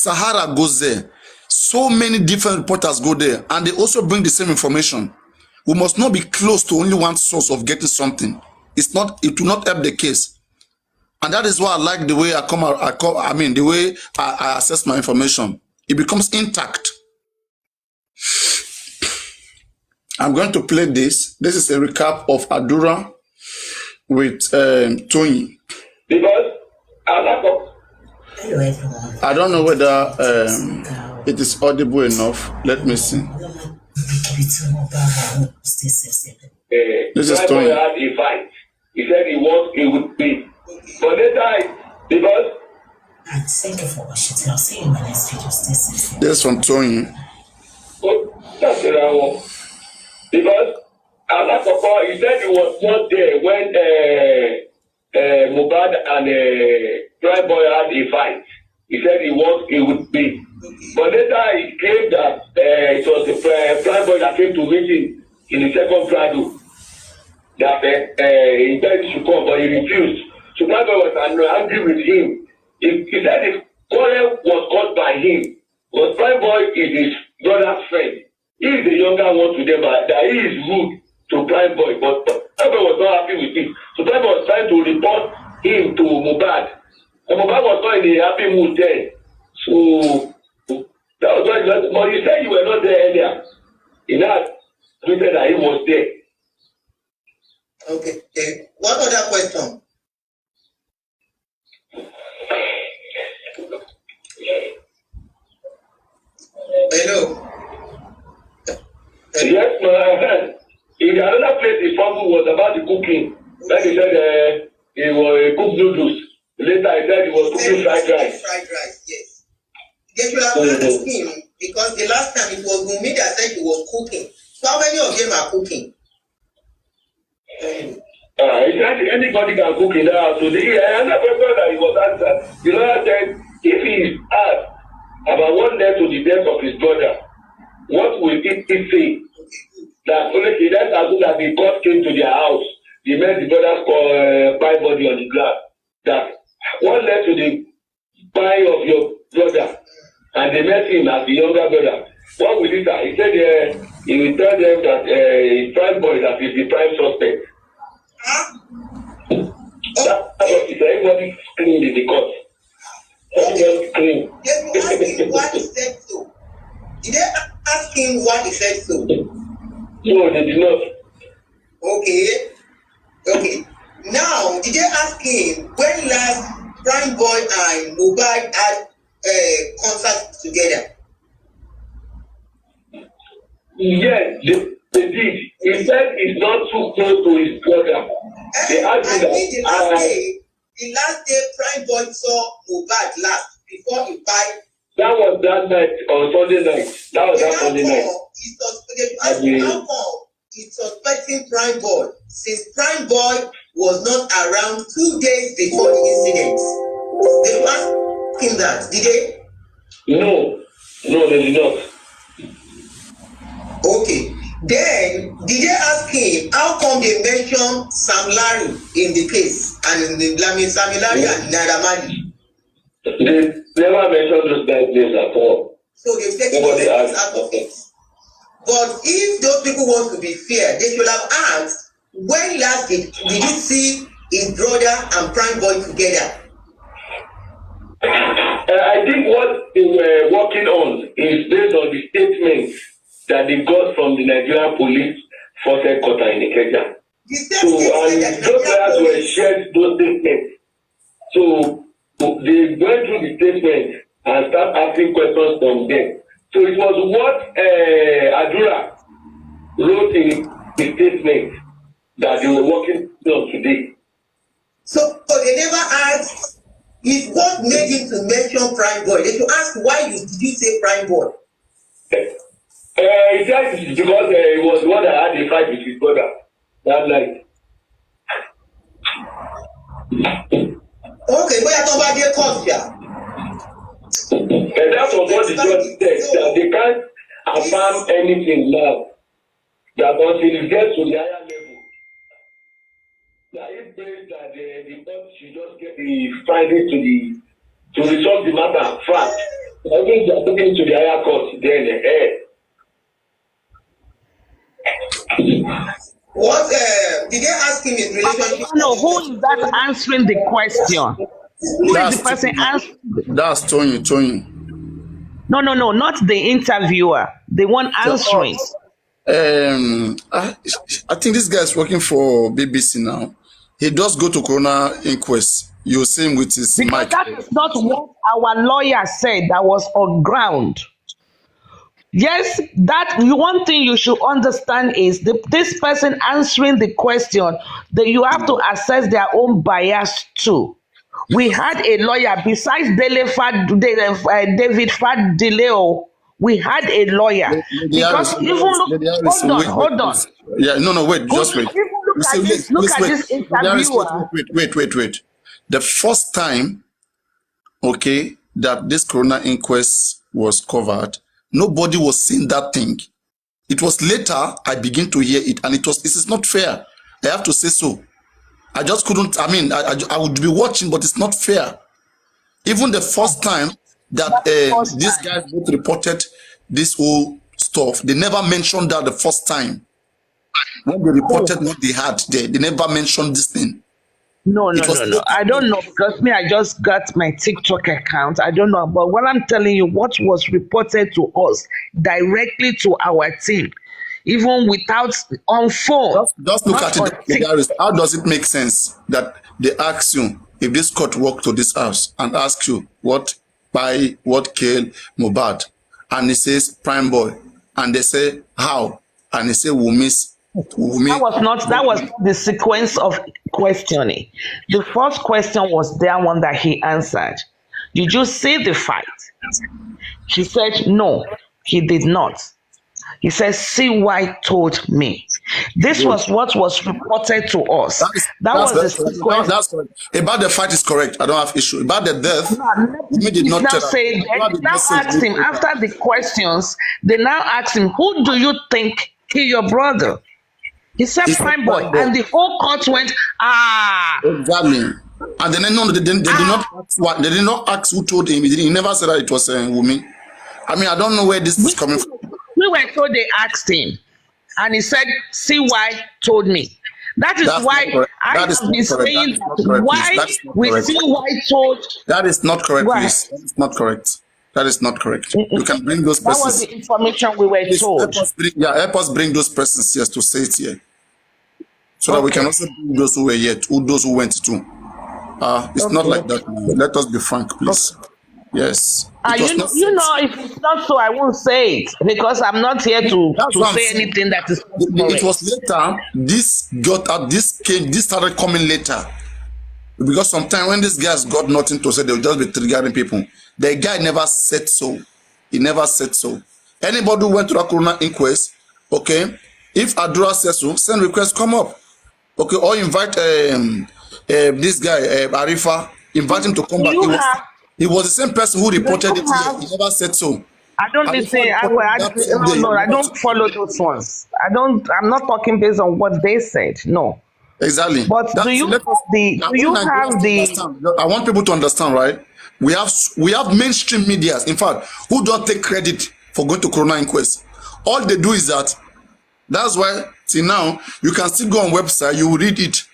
Sahara goes there. So many different reporters go there, and they also bring the same information. We must not be close to only one source of getting something. It will not help the case. And that is why I like the way the way I assess my information. It becomes intact. I'm going to play this. This is a recap of Adura with Tony. Because I don't know whether it is audible enough. Let me see. This is Tony. Had a fight. He said he would be. But later, because thank you for watching. I'll see you in my next video. Stay safe. This is from Tony. That's it. Because he said he was not there when Mohbad and Prime Boy had a fight. He said he would be. But later he claimed that it was the Prime Boy that came to meet him in the second trial. That he said he should come, but he refused. So Prime Boy was angry with him. He said the quarrel was caused by him. Because Prime Boy is his brother's friend. He is the younger one to them, but he is rude to Prime Boy. But Prime Boy was not happy with him. So Prime Boy was trying to report him to Mohbad. And Mohbad was not in a happy mood then. So that was why. But you said you were not there earlier. He now tweeted that he was there. Okay. What other question? Hello. Yes, man. In another place, the fumble was about the cooking. Then he said he was cooked noodles. Later, he said he was cooking fried rice. Fried rice, yes. They should have asked him because the last time it was Gumi that said he was cooking. So how many of them are cooking? He said anybody can cook in the house. So another question that he was answered, the lawyer said if he is asked about what led to the death of his brother, what will it say? That only that's as soon as the court came to their house, they met the brother's pie body on the ground. That what led to the pie of your brother, and they met him as the younger brother. What will it say? He said he will tell them that his prime boy that is the prime suspect. That's what he said. Everybody screamed in the court. Everybody screamed. They will ask him why he said so. Did they ask him why he said so? No, they did not. Okay. Now, did they ask him when last Prime Boy and Mohbad had concert together? Yes, they did. He said he's not too close to his brother. They asked him that. The last day Prime Boy saw Mohbad last before he died. That was that night on Sunday night. That was that Sunday night. How come he's suspecting Prime Boy since Prime Boy was not around 2 days before the incident? They asked him that, did they? No, they did not. Okay. Then did they ask him how come they mentioned Sam Larry in the case and Sam Larry and Naira Marley? They never mentioned those guys' names at all. So they've taken those things out of it. But if those people want to be fair, they should have asked when last did you see his brother and Prime Boy together? I think what they were working on is based on the statement that they got from the Nigerian police force headquarters in Ikeja. So and those guys were shared those statements. So they went through the statement and start asking questions from them. So it was what Adura wrote in the statement that they were working on today. So they never asked if what made him to mention Prime Boy. They should ask why did you say Prime Boy? He said it's because he was the one that had a fight with his brother that night. Okay, bóyá tó bá dé court jà. And that's what the judge said, that they can't affirm anything now. That until it gets to the higher level, that it means that the court should just get the finding to resolve the matter fact. think they are taking to the higher court then. What did they ask him his relationship? No, who is that answering the question? Who is the person answering? That's Tony. No, not the interviewer, the one answering. I think this guy is working for BBC now. He does go to Corona Inquest. You see him with his Because mic. that is not what our lawyer said that was on ground. Yes, that one thing you should understand is this person answering the question that you have to assess their own bias too. We had a lawyer besides David Fadileo. We had a lawyer because even hold on. Yeah, no, wait, just wait. Look at this interviewer. Wait. The first time, okay, that this Corona Inquest was covered, nobody was saying that thing. It was later I begin to hear it, and this is not fair. I have to say so. I just couldn't, I would be watching, but it's not fair. Even the first time that these guys both reported this whole stuff, they never mentioned that the first time. When they reported what they had there, they never mentioned this thing. No. I don't know because I just got my TikTok account. I don't know. But what I'm telling you, what was reported to us directly to our team, even without on phone. Just look at it. How does it make sense that they ask you if this court walk to this house and ask you what killed Mohbad? And he says Prime Boy. And they say how? And he say Wumi. That was the sequence of questioning. The first question was that one that he answered. Did you see the fight? She said no, he did not. He says, CY told me. This was what was reported to us. That was the sequence. That's correct. About the fight is correct. I don't have issue. About the death, he did not tell say. Now asked him after the questions. They now asked him, "Who do you think killed your brother?" He said, "Prime Boy," and the whole court went, Exactly. And then they did not ask who told him. He never said that it was Wumi. I don't know where this is coming from. We were told they asked him, and he said, CY told me. That is why I have been saying why we CY told. That is not correct, please. That is not correct. That is not correct. You can bring those persons. That was the information we were told. Help us bring those persons here to say it here. So that we can also bring those who were here, those who went to. It's not like that. Let us be frank, please. Yes. If it's not so, I won't say it because I'm not here to say anything that is correct. It was later. This started coming later. Because sometimes when these guys got nothing to say, they'll just be triggering people. The guy never said so. He never said so. Anybody who went to the Corona Inquest, okay, if Adura says so, send request, come up. Okay, or invite this guy, Arifa, invite him to come back. He was the same person who reported it here. He never said so. I don't I don't follow those ones. I'm not talking based on what they said. No. Exactly. But I want people to understand, right? We have mainstream media, in fact, who don't take credit for going to Corona Inquest. All they do is that's why till now you can still go on website, you will read it.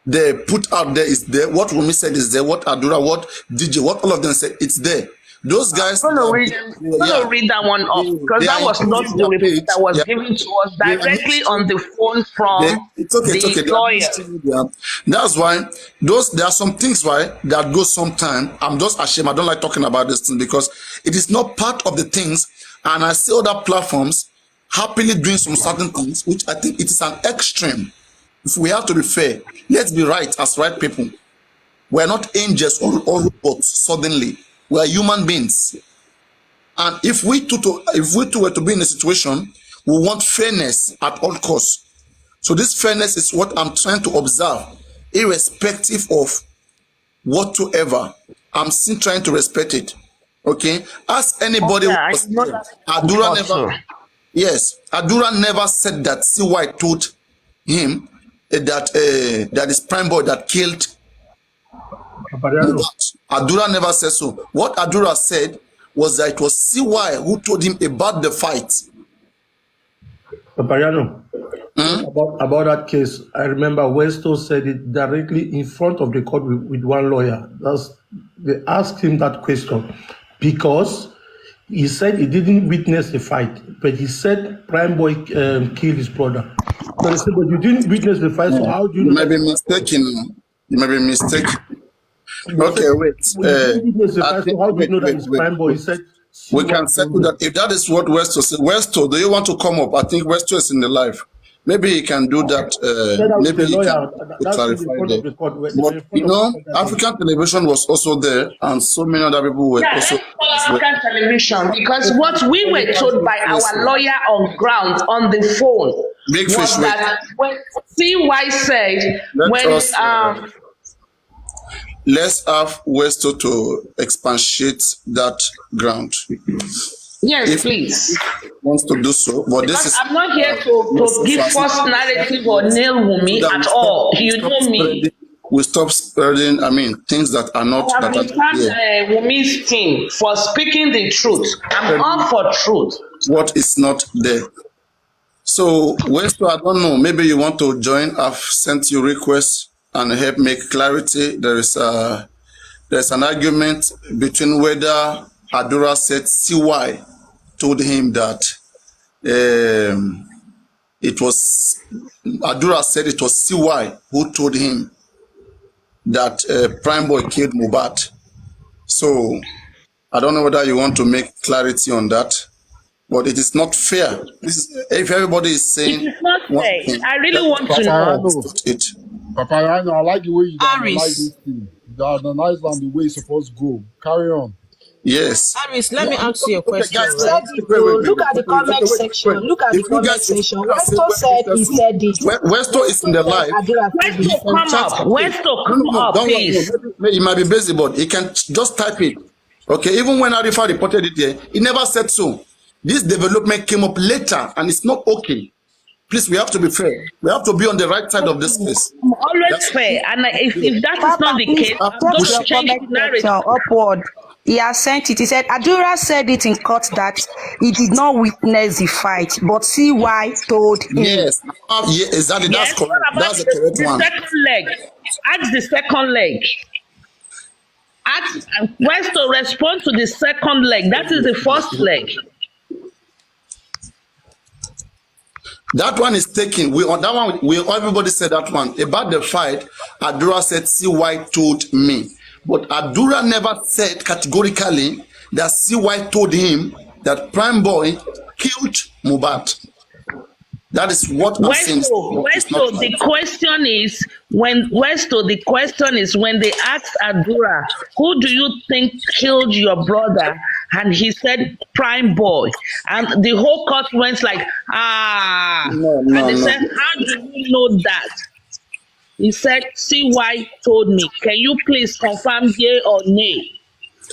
They put out there is there. What Wumi said is there. What Adura, what DJ, what all of them said, it's there. Those guys. I'm going to read that one off because that was not the report that was given to us directly on the phone from the lawyer. That's why there are some things that go sometime. I'm just ashamed. I don't like talking about this thing because it is not part of the things. And I see other platforms happily doing some certain things, which I think it is an extreme. If we have to be fair, let's be right as right people. We're not angels or robots suddenly. We are human beings. And if we two were to be in a situation, we want fairness at all costs. So this fairness is what I'm trying to observe, irrespective of whatsoever. I'm still trying to respect it. Okay? Ask anybody. Adura never said that CY told him that is Prime Boy that killed. Adura never said so. What Adura said, was that it was CY who told him about the fight. Papayano, about that case, I remember Westo said it directly in front of the court with one lawyer. They asked him that question because he said he didn't witness the fight, but he said Prime Boy killed his brother. So they said, but you didn't witness the fight, so how do you know? You may be mistaken. You may be mistaken. Okay, wait. How do you know that it's Prime Boy? He said, we can settle that. If that is what Westo said, Westo, do you want to come up? I think Westo is in the live. Maybe he can do that. Maybe he can clarify that. But you know, African television was also there, and so many other people were also. African television, because what we were told by our lawyer on ground on the phone Big was fish, that when CY said let's have Westo to expatiate that ground. yes, If please. he wants to do so, but this is. I'm not here to give false narrative or nail Wumi at all. You know me. We stop spreading, things that are not. I have thanked Wumi's team for speaking the truth. I'm all for truth. What is not there. So, Westo, I don't know. Maybe you want to join. I've sent you requests and help make clarity. There's an argument between whether Adura said CY told him that Adura said it was CY who told him that Prime Boy killed Mohbad. So I don't know whether you want to make clarity on that, but it is not fair. If everybody is saying it is not fair. I really want to know. Papayano, I like the way you analyze this thing. You analyze on the way it's supposed to go. Carry on. Yes. Aris, let me ask you a question. Guys, Look at the comment section. Look at the comment section. Westo said he said it. Westo is in the live. Westo, come up. Westo, come up, please. He might be busy, but he can just type it. Okay, even when Arifa reported it here, he never said so. This development came up later, and it's not okay. Please, we have to be fair. We have to be on the right side of this case. I'm always fair, and if that is not the case, I'm going to change the narrative. Upward. He has sent it. He said, Adura said it in court that he did not witness the fight, but CY told him. Yes, exactly. That's correct. That's the correct one. Second leg. Ask the second leg. Ask Westo respond to the second leg. That is the first leg. That one is taken. Everybody said that one. About the fight, Adura said, CY told me. But Adura never said categorically that CY told him that Prime Boy killed Mohbad. That is what I'm saying. Westo, the question is when they asked Adura, who do you think killed your brother? And he said Prime Boy. And the whole court went like, and they said, how do you know that? He said, CY told me. Can you please confirm yea or nay?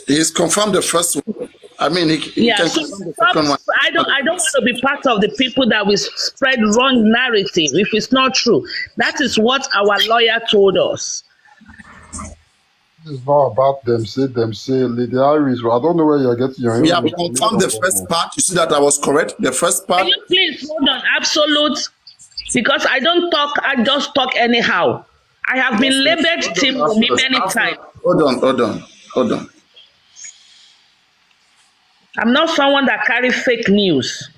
He's confirmed the first one. He can confirm the second one. I don't want to be part of the people that will spread wrong narrative if it's not true. That is what our lawyer told us. It's not about them. Say, Lady Iris. I don't know where you're getting your. We have confirmed the first part. You see that I was correct. The first part. Can you please hold on? Absolute. Because I don't talk, I just talk anyhow. I have been labeled Team Wumi many times. Hold on. I'm not someone that carries fake news.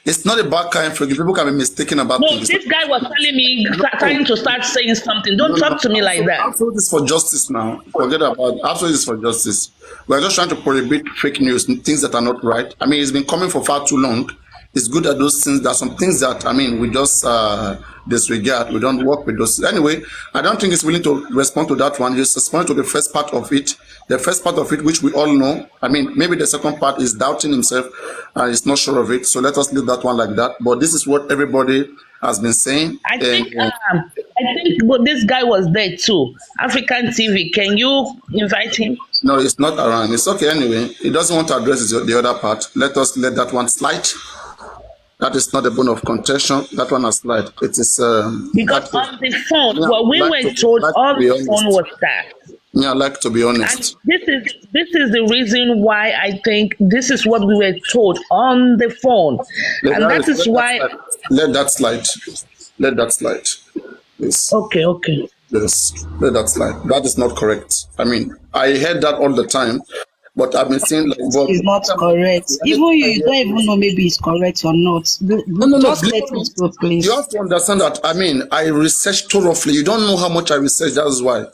It's not about carrying fake news. People can be mistaken about things. This guy was telling me, trying to start saying something. Don't talk to me like that. Absolute is for justice now. Forget about it. Absolute is for justice. We're just trying to prohibit fake news, things that are not right. It's been coming for far too long. It's good at those things. There are some things that, we just disregard. We don't work with those. Anyway, I don't think it's willing to respond to that one. Just respond to the first part of it. The first part of it, which we all know. Maybe the second part is doubting himself and he's not sure of it. So let us leave that one like that. But this is what everybody has been saying. I think this guy was there too. African TV. Can you invite him? No, it's not around. It's okay anyway. He doesn't want to address the other part. Let us let that one slide. That is not a bone of contention. That one has slide. It is because on the phone, we were told on the phone was that. Yeah, I like to be And honest. this is the reason why I think this is what we were told on the phone, and that is why. Let that slide. Let that slide. Yes. Okay, okay. Yes. Let that slide. That is not correct. I mean, I heard that all the time, but I've been saying like, but It's not correct. Even you don't even know maybe it's correct or not. no. Just let it go, please. You have to understand that. I mean, I research thoroughly. You don't know how much I research. That is why.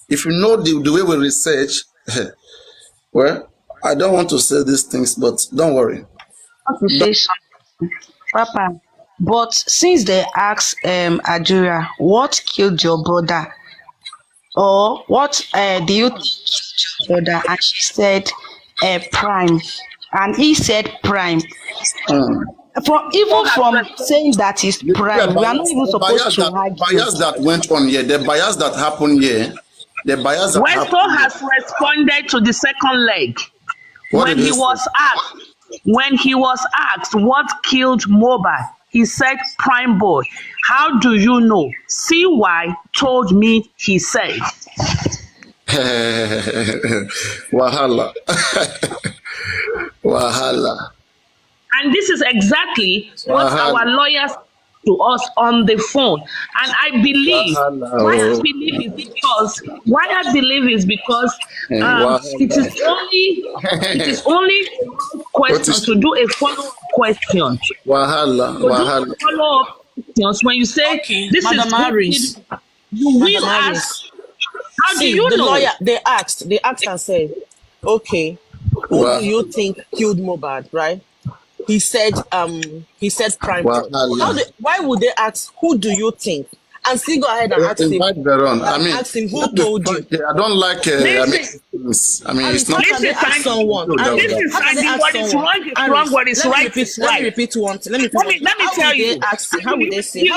If you know the way we research, well, I don't want to say these things, but don't worry. To say something, Papa. But since they asked Adura, what killed your brother? Or what do you think killed your brother? And she said Prime. And he said Prime. From saying that is Prime, we are not even supposed to argue. Bias that went on here, the bias that happened here, the bias that Westo happened has responded to the second leg What when did he he was asked. When he was asked what killed Mohbad, he said Prime Boy. How do you know? CY told me he said. Wahala. Wahala. And this is exactly what Wahala. our lawyers to us on the phone. And I believe Wahala. why I believe is because it is only question to do a follow-up question. Wahala. To Wahala. do follow-up questions when you say this Madam is Harris. good, you will Madam ask. How do See, you the know? lawyer, they asked and said, okay, who do you think killed Mohbad, right? He said Prime Boy. Why would they ask, who do you think? And still go ahead and ask him. Invite Veron. I mean, ask him who told you. I don't like. It's not. How can they ask someone? And this is what is wrong is wrong, what is right is Let me right. repeat one thing. Let me tell you. How would they say?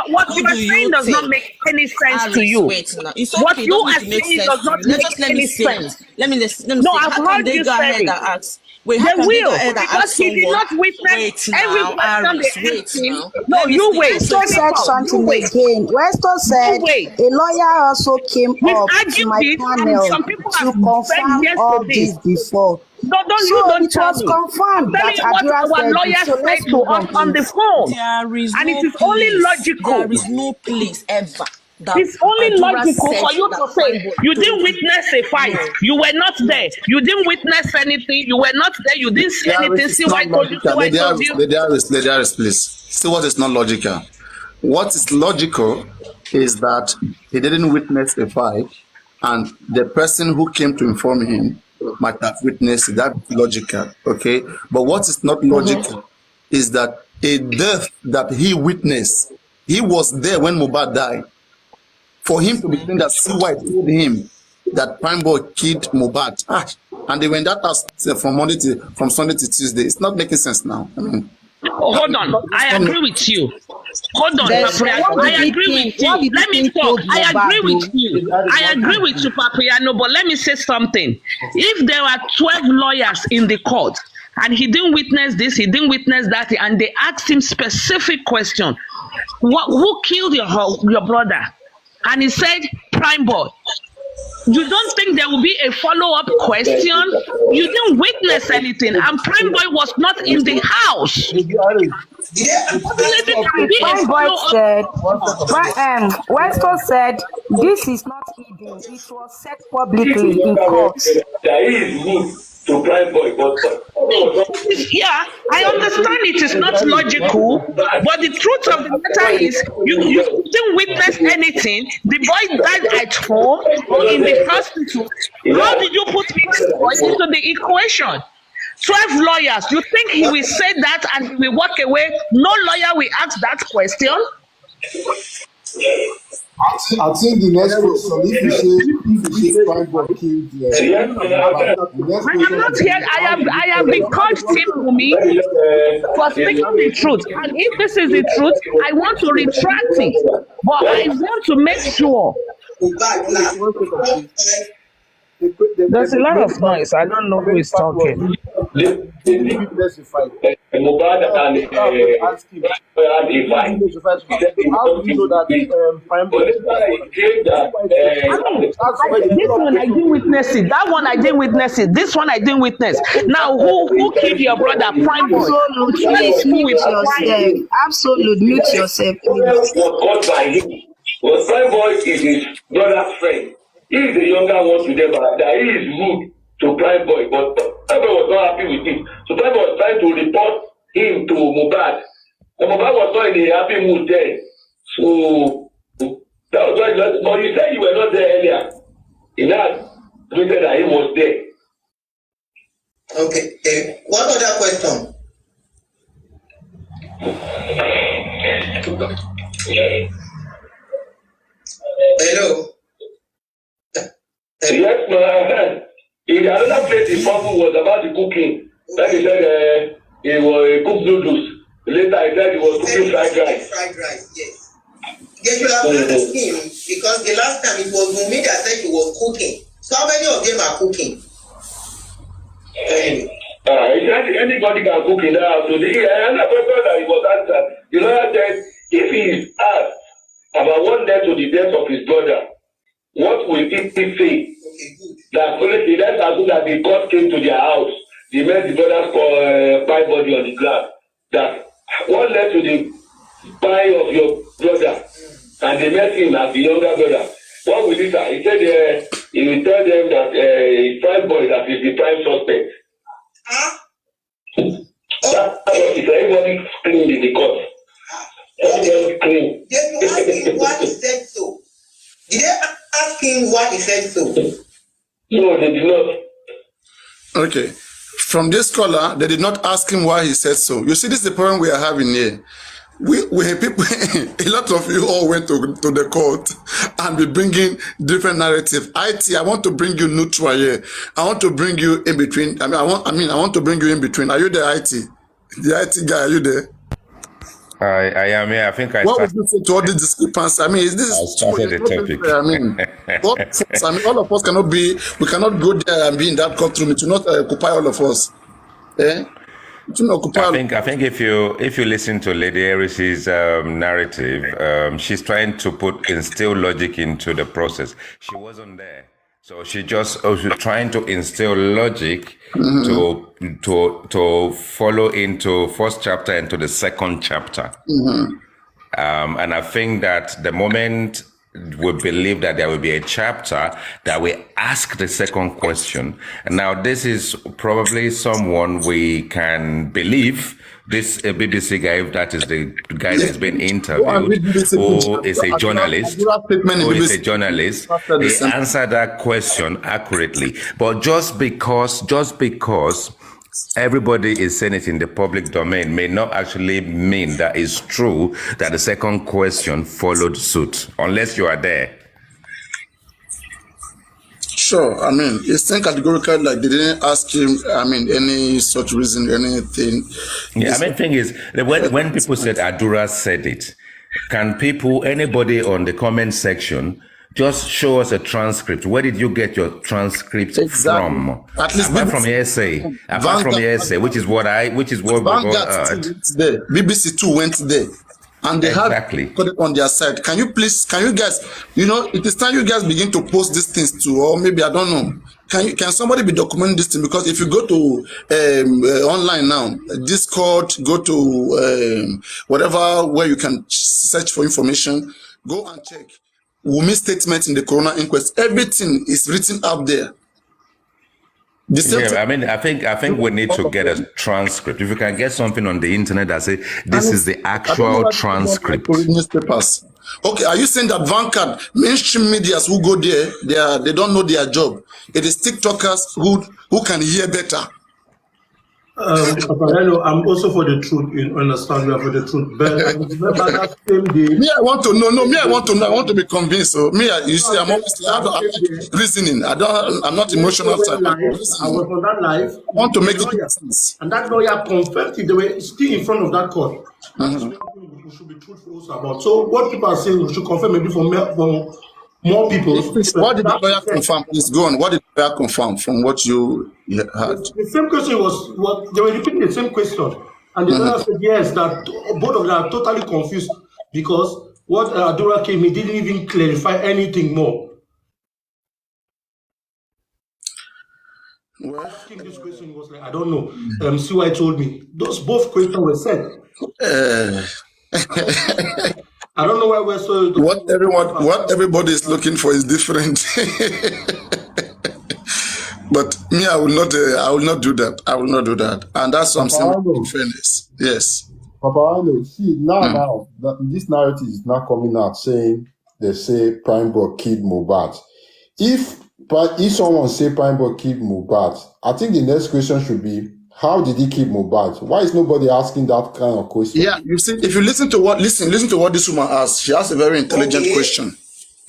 What you are saying does not make any sense to you. It's What okay, you it are doesn't make saying sense does to not you. make any sense. Let me say. No, I've How heard can they you go say ahead it. and ask? Wait, They how can they go will, ahead and because ask he did someone? not witness every question they asked him. No, you wait. Westo said something again. Westo said a lawyer also came We've up to argued my this, and panel some people to have confirm said yes all to this. this before. Don't So it tell was me. confirmed I'm telling that you what Adura our said lawyer it. So said let's to move us on the please. phone. There is And no it is only place. logical. There is no place ever. That It's only Adura logical said for you that to Prime say Boy you told didn't witness a fight. No. You were not there. You didn't witness anything. You were not there. You didn't see anything. See what I told you. See what I told you. Lady Harris, please. See what is not logical. What is logical is that he didn't witness a fight, and the person who came to inform him might have witnessed it. That's logical, okay? But what is not logical is that a death that he witnessed, he was there when Mohbad died. For him to be saying that CY told him that Prime Boy killed Mohbad, and they went that house from Sunday to Tuesday. It's not making sense now. I mean, Hold on. I agree with you. Hold on, Papriano. I agree with you. Let me talk. I agree with you. I agree with you, Papriano, but let me say something. If there are 12 lawyers in the court and he didn't witness this, he didn't witness that, and they asked him specific question, who killed your brother? And he said, Prime Boy. You don't think there will be a follow-up question? You didn't witness anything, and Prime Boy was not in the house. Prime Boy said, Westo said, this is not hidden. It was said publicly in court. There is good to Prime Boy, but yeah, I understand it is not logical, but the truth of the matter is you didn't witness anything. The boy died at home or in the hospital. How did you put it into the equation? 12 lawyers. You think he will say that and he will walk away? No lawyer will ask that question. I think the next question, if you say Prime Boy killed I am not here. I have been called Tim me for speaking the truth. And if this is the truth, I want to retract it. But I want to make sure. There's a lot of noise. I don't know who is talking. They witness a fight. Mohbad and Ask him. had a fight. He said he How was do you know that Prime but Boy? later he claimed that This one I didn't witness it. That one I didn't witness it. This one I didn't witness. Now, who killed your brother, Prime Boy? Absolute, please mute yourself. Absolute, mute yourself, please. was caught by him. But Prime Boy is his brother's friend. He is the younger one to them, and that he is rude to Prime Boy, but Prime Boy was not happy with him. So Prime Boy was trying to report him to Mohbad. And Mohbad was not in a happy mood then. So that was why. But you said you were not there earlier. He now tweeted that he was there. Okay. What other question? Hello. Yes, man. In another place, the problem was about the cooking. Then he said he cooked noodles. Later, he said he was cooking fried rice. Fried rice, yes. They should have asked him because the last time it was Wunmi that said he was cooking. So how many of them are cooking? He said anybody can cook in the house. So another question that he was answered, the lawyer said if he is asked about what led to the death of his brother, what will he say? Okay, good. That honestly, let's assume that the court came to their house, they met the brother's pie body on the ground. That what led to the pie of your brother, and they met him as the younger brother. What will he say? He said he will tell them that Prime Boy that is the prime suspect. That is everybody screamed in the court. Everybody screamed. They should ask him why he said so. Did they ask him why he said so? No, they did not. Okay. From this caller, they did not ask him why he said so. You see, this is the problem we are having here. We people, a lot of you all went to the court and be bringing different narrative. I want to bring you neutral here. I want to bring you in between. I want to bring you in between. Are you there, IT? The IT guy, are you there? I am here. I think I What started. would you say to all the discrepancy? I mean, this I is started the topic. all of us cannot be. We cannot go there and be in that courtroom. It will not occupy all of us. Eh? It will not occupy. I think if you listen to Lady Harris's narrative, she's trying to instill logic into the process. She wasn't there, so she was trying to instill logic to follow into first chapter and to the second chapter. And I think that the moment we believe that there will be a chapter that we ask the second question. And now this is probably someone we can believe, this BBC guy, if that is the guy that's been interviewed, who is a journalist, he answered that question accurately. But just because everybody is saying it in the public domain may not actually mean that it's true that the second question followed suit, unless you are there. Sure. I mean, it's then categorical, like they didn't ask him, I mean, any such reason, anything. Yeah, I mean, thing is, when people said Adura said it, can anybody on the comment section just show us a transcript? Where did you get your transcript from? At least apart from hearsay, which is what we all heard. BBC 2 went there, and they had put it on their side. Can you guys, it is time you guys begin to post these things too, or maybe I don't know. Can somebody be documenting this thing? Because if you go to online now, Discord, go to whatever where you can search for information, go and check Wunmi's statement in the Corona inquest. Everything is written up there. I mean, I think we need to get a transcript. If you can get something on the internet that says this is the actual transcript. Newspapers. Okay, are you saying that Vanguard, mainstream medias who go there, they don't know their job? It is TikTokers who can hear better. I'm also for the truth. You understand, we are for the truth. But remember that same day. Me, I want to know. No, me, I want to know. I want to be convinced. So me, you see, I'm always reasoning. I'm not emotional. I was on that live. I want to make it sense. And that lawyer confessed it. They were still in front of that court. We should be truthful also about. So what people are saying, we should confirm maybe for more people. What did the lawyer confirm? Please go on. What did the lawyer confirmed from what you heard? The same question was what they were repeating the same question, and the lawyer said yes, that both of them are totally confused because what Adura came, he didn't even clarify anything more. Well, Asking this question, he was like, I don't know. CY told me those both questions were said. I don't know why we're so. What everybody is looking for is different. But me, I will not do that. I will not do that, and that's something fairness. Yes. Papa, see now this narrative is now coming out saying they say Prime Boy killed Mohbad. If someone say Prime Boy killed Mohbad, I think the next question should be, how did he kill Mohbad? Why is nobody asking that kind of question? Yeah, you see, if you listen to what this woman asked, she asked a very intelligent question.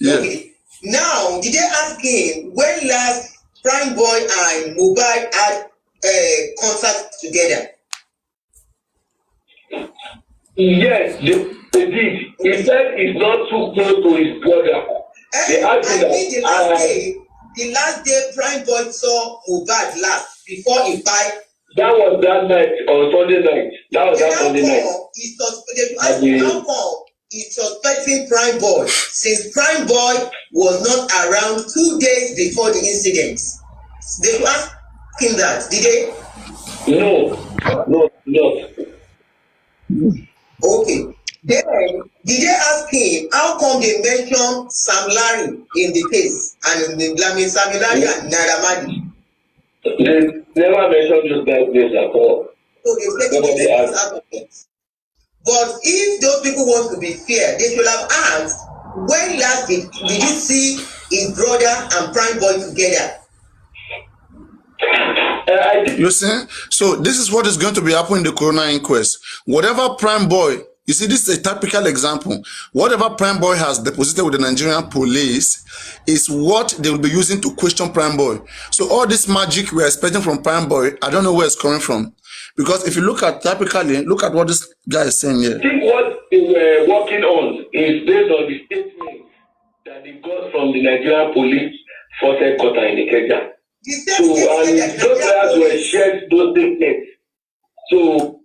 Yeah. Okay. Now, did they ask him when last Prime Boy and Mohbad had contact together? Yes, they did. He said he's not too close to his brother. They asked him the last day Prime Boy saw Mohbad last before he died. That was that night, on Sunday night. That was that Sunday night. How come he's suspecting Prime Boy since Prime Boy was not around 2 days before the incident? They asked him that, did they? No. Okay. Then, did they ask him how come they mentioned Sam Larry in the case? And Sam Larry and Naira Marley? They never mentioned those guys' names at all. So they said it out of it. But if those people want to be fair, they should have asked, when last did you see his brother and Prime Boy together? You see? So this is what is going to be happening in the coroner inquest. Whatever Prime Boy, you see, this is a typical example. Whatever Prime Boy has deposited with the Nigerian police is what they will be using to question Prime Boy. So all this magic we're expecting from Prime Boy, I don't know where it's coming from. Because if you look at look at what this guy is saying here. I think what they were working on is based on the statement that they got from the Nigerian police force headquarters in Ikeja. So, and those guys were shared those statements. So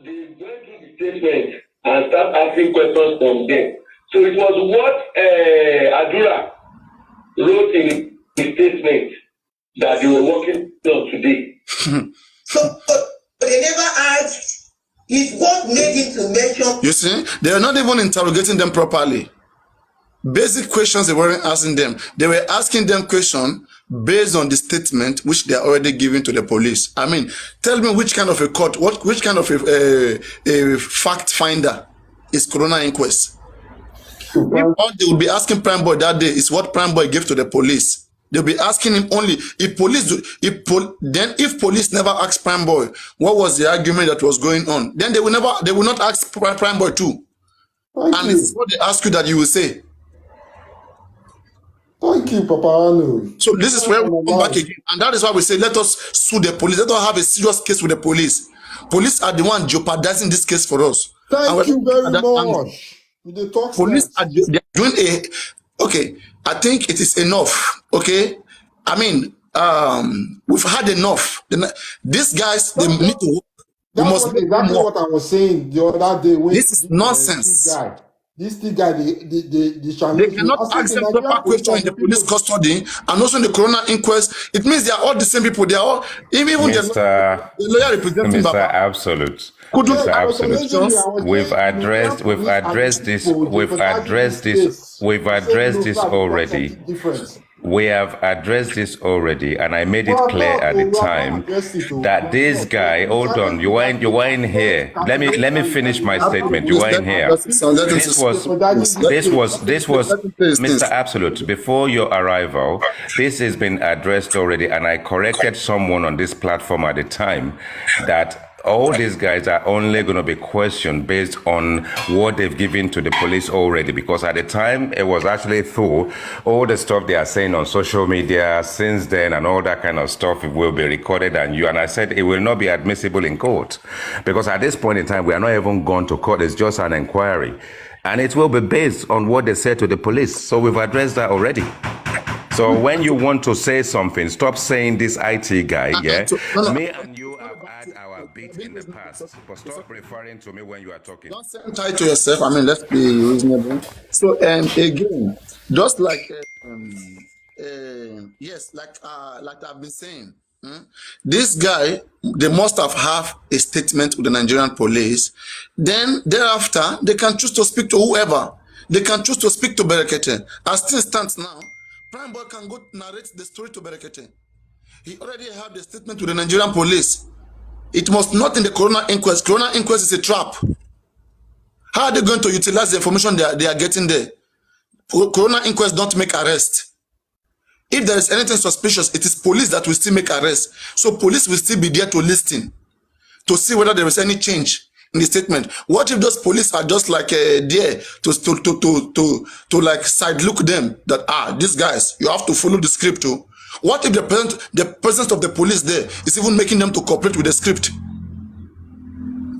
they went through the statement and start asking questions from them. So it was what Adura wrote in the statement that they were working on today. So they never asked if what made him to mention. You see, they are not even interrogating them properly. Basic questions they weren't asking them. They were asking them questions based on the statement which they are already giving to the police. I mean, tell me which kind of a court, which kind of a fact finder is coroner inquest? All they will be asking Prime Boy that day is what Prime Boy gave to the police. They'll be asking him only if police never ask Prime Boy what was the argument that was going on, then they will not ask Prime Boy too. And it's what they ask you that you will say. Thank you, Papa Anu. So this is where we come back again. And that is why we say, let us sue the police. Let us have a serious case with the police. Police are the one jeopardizing this case for us. Thank you very much. Police are doing okay, I think it is enough. Okay. I mean, we've had enough. These guys, they need to work. That was exactly what I was saying the other day. This is nonsense. This guy, they cannot ask them proper question in the police custody and also in the coroner inquest. It means they are all the same people. They are all, even the lawyer representing Mr. Absolute. Mr. Absolute. We've addressed this already. We have addressed this already, and I made it clear at the time that this guy, hold on, you weren't here. Let me finish my statement. You weren't here. This was Mr. Absolute, before your arrival. This has been addressed already, and I corrected someone on this platform at the time that all these guys are only going to be questioned based on what they've given to the police already, because at the time it was actually through all the stuff they are saying on social media since then and all that kind of stuff. It will be recorded, and I said it will not be admissible in court, because at this point in time we are not even gone to court. It's just an inquiry, and it will be based on what they said to the police. So we've addressed that already. So when you want to say something, stop saying this IT guy, yeah? Me and you have had our beat in the past, but stop referring to me when you are talking. Don't say tied to yourself. I mean, let's be reasonable. So, again, just like, yes, like I've been saying, this guy, they must have a statement with the Nigerian police. Then thereafter, they can choose to speak to whoever. They can choose to speak to Berekete. As things stands now, Prime Boy can go narrate the story to Berekete. He already have the statement with the Nigerian police. It must not in the Corona inquest. Corona inquest is a trap. How are they going to utilize the information they are getting there? Corona inquest don't make arrest. If there is anything suspicious, it is police that will still make arrest. So police will still be there to listen, to see whether there is any change in the statement. What if those police are just like there to like side look them that these guys, you have to follow the script too. What if the presence of the police there is even making them to cooperate with the script?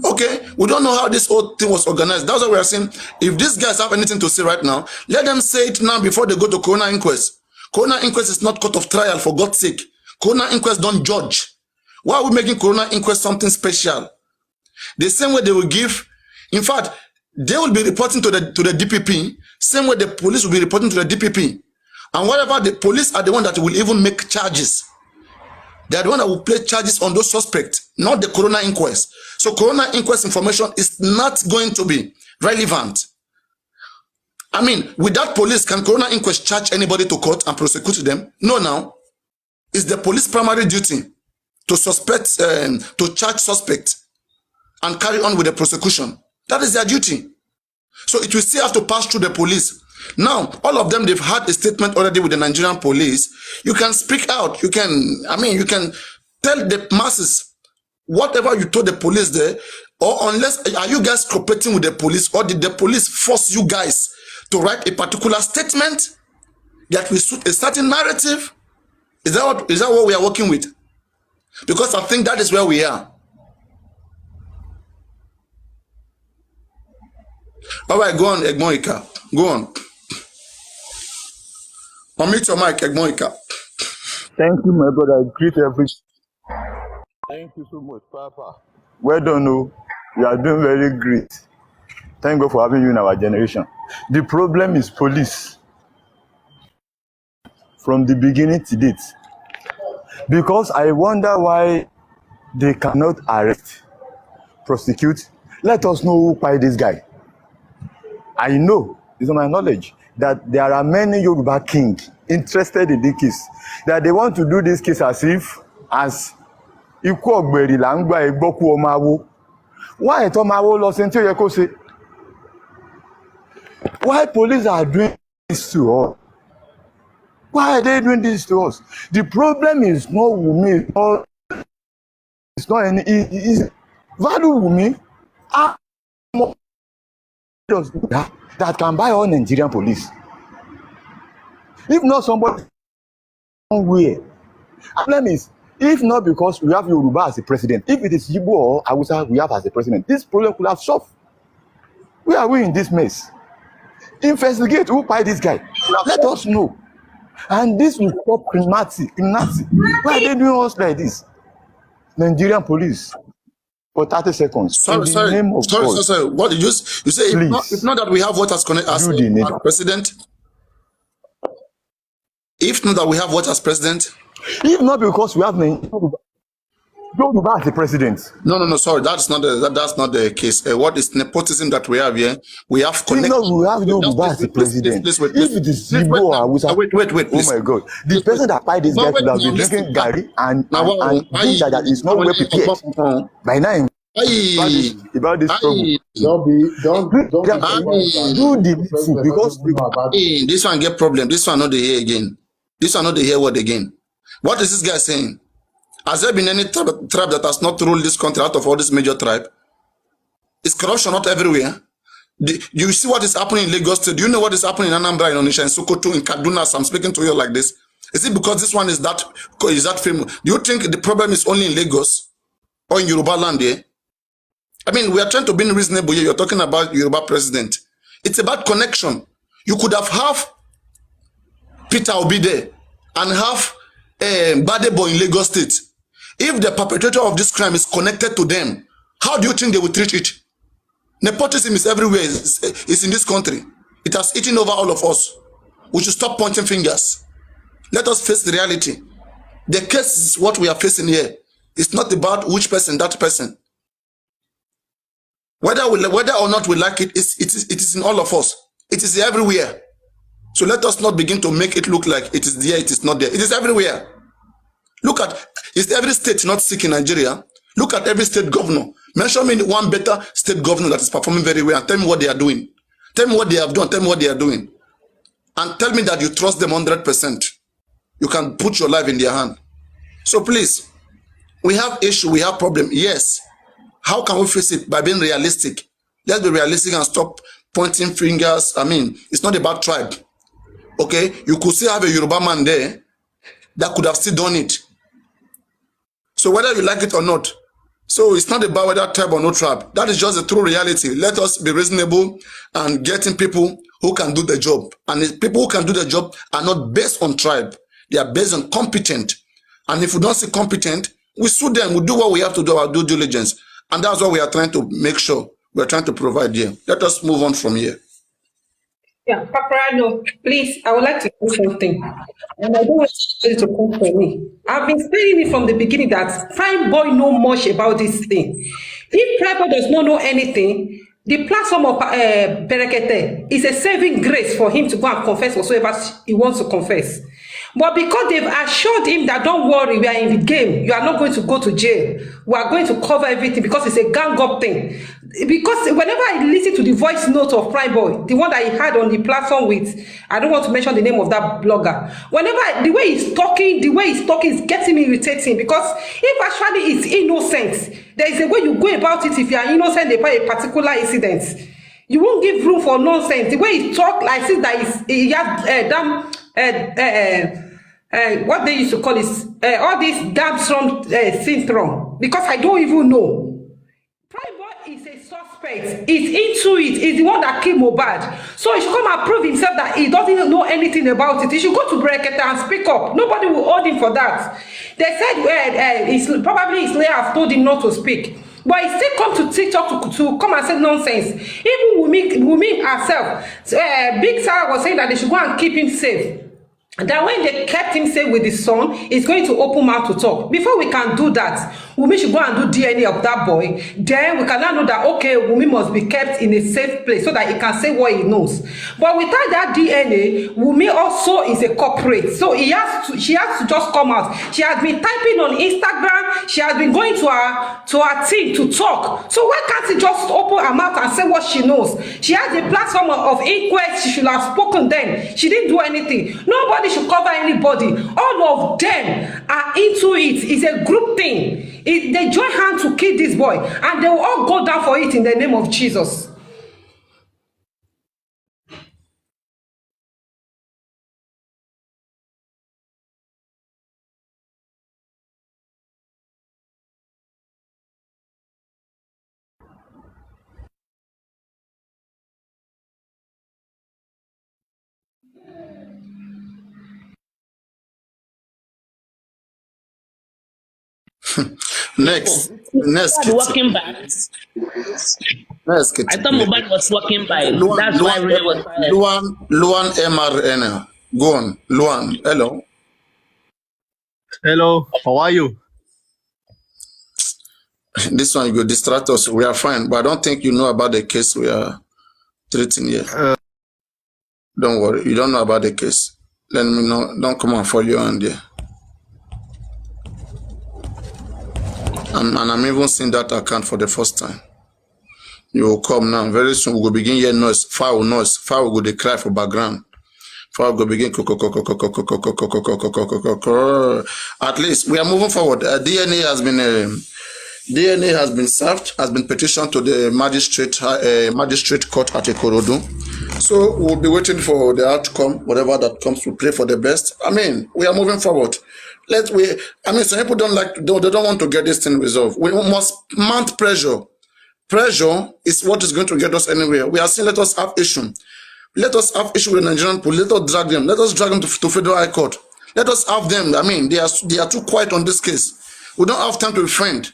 Okay, we don't know how this whole thing was organized. That's what we are saying. If these guys have anything to say right now, let them say it now before they go to Corona inquest. Corona inquest is not court of trial, for God's sake. Corona inquest don't judge. Why are we making Corona inquest something special? The same way they will give, in fact, they will be reporting to the DPP, same way the police will be reporting to the DPP. And whatever, the police are the one that will even make charges. They are the one that will place charges on those suspects, not the Corona inquest. So Corona inquest information is not going to be relevant. I mean, without police, can Corona inquest charge anybody to court and prosecute them? No, now. It's the police primary duty to to charge suspects and carry on with the prosecution. That is their duty. So it will still have to pass through the police. Now, all of them, they've had a statement already with the Nigerian police. You can speak out. You can tell the masses whatever you told the police there, or unless, are you guys cooperating with the police, or did the police force you guys to write a particular statement that will suit a certain narrative? Is that what we are working with? Because I think that is where we are. All right, go on, Egmoika. Go on. Unmute your mic, Egmoika. Thank you, my brother. I greet every. Thank you so much, Papa. Well done, oh. You are doing very great. Thank God for having you in our generation. The problem is police. From the beginning to date. Because I wonder why they cannot arrest, prosecute. Let us know who fired this guy. I know, it's on my knowledge, that there are many Yoruba kings interested in this case. That they want to do this case as if, Ikú ọ̀gbẹ̀rì là ń gba ìgbọ́kú ọmọ awo. Why ẹ̀tọ́ ọmọ awo lọ sí tí ó yẹ kó ṣe? Why police are doing this to us? Why are they doing this to us? The problem is not Wunmi. It's not any. It's value Wunmi. That can buy all Nigerian police. If not somebody somewhere. The problem is, if not because we have Yoruba as the president, if it is Igbo or Hausa we have as the president, this problem could have solved. Where are we in this mess? Investigate who fired this guy. Let us know. And this will stop criminality. Why are they doing us like this? Nigerian police. For 30 seconds. Sorry. What did you say? If not that we have what has connected us as president. If not that we have what as president. If not because we have Yoruba as the president. No. Sorry, that's not the case. What is nepotism that we have here? We have connected. No, we have Yoruba as the president. If it is Igbo or Hausa, wait. Oh my God! The person that fired this guy could have been drinking Gary and that is not well prepared by now. About this problem. Don't do the food because this one get problem. This one not the hear again. This one not the hear word again. What is this guy saying? Has there been any tribe that has not ruled this country out of all this major tribe? Is corruption not everywhere? You see what is happening in Lagos State? Do you know what is happening in Anambra, in Onitsha, in Sokoto, in Kaduna? As I'm speaking to you like this. Is it because this one is that famous? Do you think the problem is only in Lagos or in Yoruba land here? I mean, we are trying to be reasonable here. You're talking about Yoruba president. It's about connection. You could have Peter Obi there. and have Badebo in Lagos State, if the perpetrator of this crime is connected to them, how do you think they will treat it? Nepotism is everywhere. It's in this country. It has eaten over all of us. We should stop pointing fingers. Let us face the reality. The case is what we are facing here. It's not about which person, that person. Whether or not we like it, it is in all of us. It is everywhere. So let us not begin to make it look like it is there, it is not there. It is everywhere. Look at, is every state not sick in Nigeria? Look at every state governor. Mention me one better state governor that is performing very well and tell me what they are doing. Tell me what they have done. Tell me what they are doing. And tell me that you trust them 100%. You can put your life in their hand. So please, we have issue, we have problem. Yes. How can we face it? By being realistic. Let's be realistic and stop pointing fingers. I mean, it's not about tribe. Okay? You could still have a Yoruba man there that could have still done it. So whether you like it or not, so it's not about whether tribe or no tribe. That is just the true reality. Let us be reasonable and getting people who can do the job. And the people who can do the job are not based on tribe. They are based on competent. And if we don't see competent, we sue them. We do what we have to do, our due diligence. And that's what we are trying to make sure we're trying to provide here. Let us move on from here. Yeah, Paparano, please, I would like to say something. And I don't want you to come for me. I've been saying it from the beginning that Prime Boy know much about this thing. If Prime Boy does not know anything, the platform of Berekete is a saving grace for him to go and confess whatsoever he wants to confess. But because they've assured him that don't worry, we are in the game, you are not going to go to jail, we are going to cover everything because it's a gang up thing. Because whenever I listen to the voice note of Prime Boy, the one that he had on the platform with, I don't want to mention the name of that blogger, whenever the way he's talking is getting me irritating, because if actually it's innocent, there is a way you go about it. If you are innocent about a particular incident, you won't give room for nonsense. The way he talk like this, that he has what they used to call is all this Dabstrom syndrome, because I don't even know. Prime Boy is a suspect. He's into it. He's the one that killed Mohbad. So he should come and prove himself that he doesn't know anything about it. He should go to Berekete and speak up. Nobody will hold him for that. They said probably his lawyer has told him not to speak. But he still come to TikTok to come and say nonsense. Even Wunmi herself, Big Sarah was saying that they should go and keep him safe. That when they kept him safe with his son, he's going to open mouth to talk. Before we can do that, Wunmi should go and do DNA of that boy. Then we can now know that, okay, Wunmi must be kept in a safe place so that he can say what he knows. But without that DNA, Wunmi also is a corporate. So she has to just come out. She has been typing on Instagram. She has been going to her team to talk. So why can't she just open her mouth and say what she knows? She has a platform of inquest. She should have spoken then. She didn't do anything. Nobody should cover anybody. All of them are into it. It's a group thing. They join hands to kill this boy, and they will all go down for it in the name of Jesus. Next, walking by. Next, I thought Mohbad was walking by. That's why I really was tired. Luan MRN. Go on, Luan. Hello. Hello. How are you? This one you go distract us. We are fine, but I don't think you know about the case we are treating here. Don't worry, you don't know about the case. Let me know. Don't come and follow you on there. And I'm even seeing that account for the first time. You will come now. Very soon we will begin hear noise, foul noise. Foul will go dey cry for background. Foul will begin. At least we are moving forward. DNA has been served, has been petitioned to the magistrate court at Ikorodu. So we'll be waiting for the outcome, whatever that comes. We pray for the best. I mean, we are moving forward. Some people they don't want to get this thing resolved. We must mount pressure. Pressure is what is going to get us anywhere. We are saying let us have issue. Let us have issue with the Nigerian police. Let us drag them. Let us drag them to Federal High Court. Let us have them. I mean, they are too quiet on this case. We don't have time to be friend.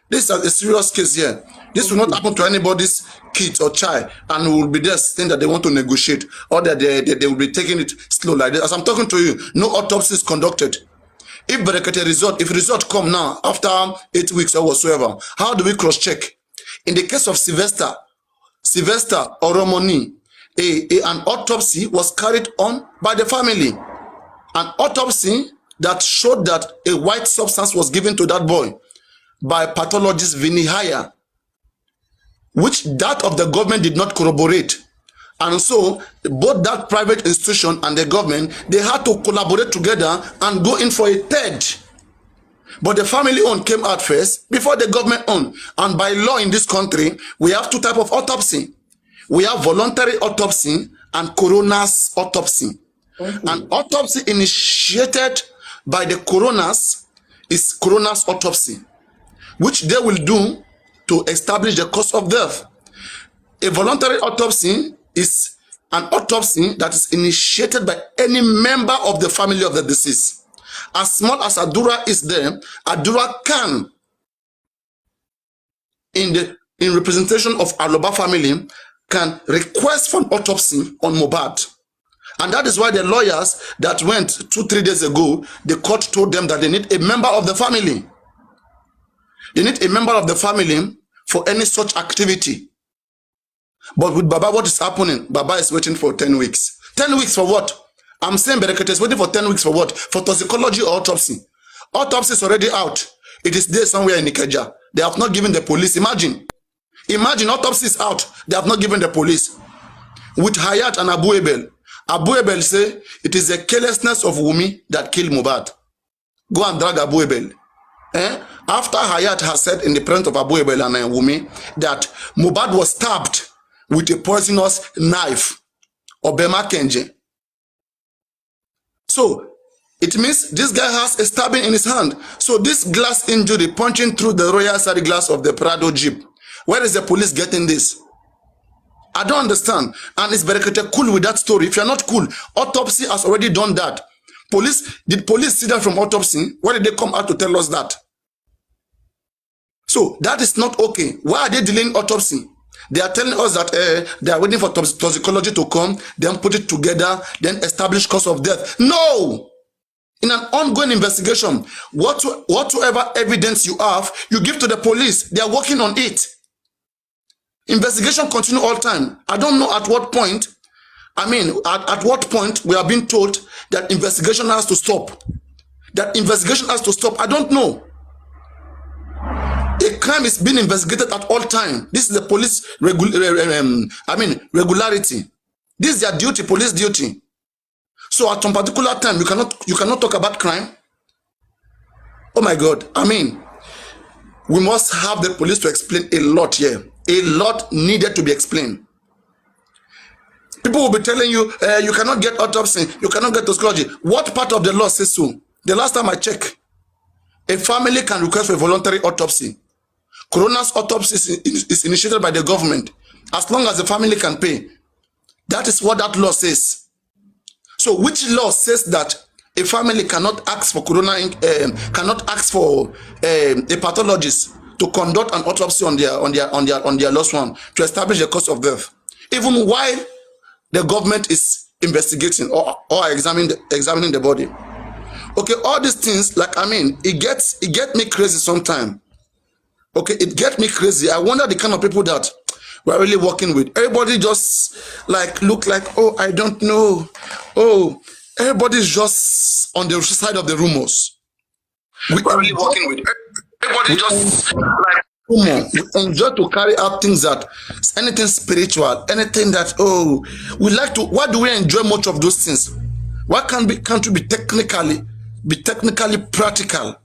This is a serious case here. This will not happen to anybody's kid or child, and we will be there saying that they want to negotiate, or that they will be taking it slow like this. As I'm talking to you, no autopsy is conducted. If result come now after 8 weeks or whatsoever, how do we cross-check? In the case of Sylvester Oromoni, an autopsy was carried on by the family. An autopsy that showed that a white substance was given to that boy by pathologist Vinny Haya, which that of the government did not corroborate. And so both that private institution and the government, they had to collaborate together and go in for a third. But the family owned came out first before the government owned. And by law in this country, we have two types of autopsy. We have voluntary autopsy and coroner's autopsy. An autopsy initiated by the coroners is coroner's autopsy, which they will do to establish the cause of death. A voluntary autopsy is an autopsy that is initiated by any member of the family of the deceased. As small as Adura is there, Adura can, in representation of Aloba family, can request for an autopsy on Mohbad. And that is why the lawyers that went 2-3 days ago, the court told them that they need a member of the family. They need a member of the family for any such activity. But with Baba, what is happening? Baba is waiting for 10 weeks. 10 weeks for what? I'm saying Berekete is waiting for 10 weeks for what? For toxicology or autopsy. Autopsy is already out. It is there somewhere in Ikeja. They have not given the police. Imagine autopsy is out. They have not given the police. With Hayat and Abu Ebel. Abu Ebel say it is the carelessness of Wumi that killed Mohbad. Go and drag Abu Ebel. After Hayat has said in the presence of Abu Ebel and Wumi that Mohbad was stabbed with a poisonous knife, Obema Kenje. So it means this guy has a stabbing in his hand. So this glass injury punching through the royal side glass of the Prado Jeep. Where is the police getting this? I don't understand. And it's Berekete cool with that story. If you're not cool, autopsy has already done that. Did police see that from autopsy? Why did they come out to tell us that? So that is not okay. Why are they delaying autopsy? They are telling us that they are waiting for toxicology to come, then put it together, then establish cause of death. No! In an ongoing investigation, whatsoever evidence you have, you give to the police. They are working on it. Investigation continue all time. I don't know at what point, at what point we are being told that investigation has to stop. That investigation has to stop. I don't know. A crime is being investigated at all time. This is the police regularity. This is their duty, police duty. So at some particular time, you cannot talk about crime. Oh my God. We must have the police to explain a lot here. A lot needed to be explained. People will be telling you, you cannot get autopsy, you cannot get toxicology. What part of the law says so? The last time I checked, a family can request for a voluntary autopsy. Coroner's autopsy is initiated by the government, as long as the family can pay. That is what that law says. So which law says that a family cannot ask for cannot ask for a pathologist to conduct an autopsy on their lost one to establish the cause of death, even while the government is investigating or examining the body? Okay, all these things, it gets me crazy sometimes. Okay, it gets me crazy. I wonder the kind of people that we're really working with. Everybody just look like, oh, I don't know. Oh, everybody's just on the side of the rumors. We're really working with. Everybody just we enjoy to carry out things that anything spiritual, anything that we like to. Why do we enjoy much of those things? Why can't we be technically practical?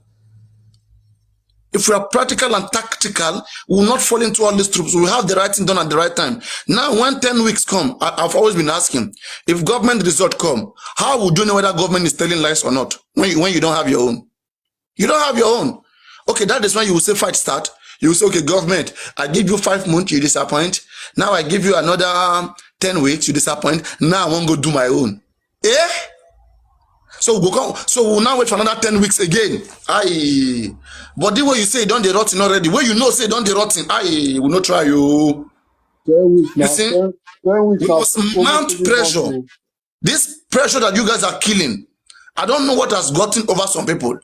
If we are practical and tactical, we will not fall into all these troops. We will have the right thing done at the right time. Now, when 10 weeks come, I've always been asking, if government result come, how would you know whether government is telling lies or not when you don't have your own? You don't have your own. Okay, that is when you will say fight start. You will say, okay, government, I give you 5 months, you disappoint. Now I give you another 10 weeks, you disappoint. Now I won't go do my own. So we'll go. So we'll now wait for another 10 weeks again. Aye. But the way you say don't they rotten already, where you know say don't they rotten, aye, will not try you. 10 weeks You now. see, 10 weeks we now. must mount pressure. This pressure that you guys are killing, I don't know what has gotten over some people.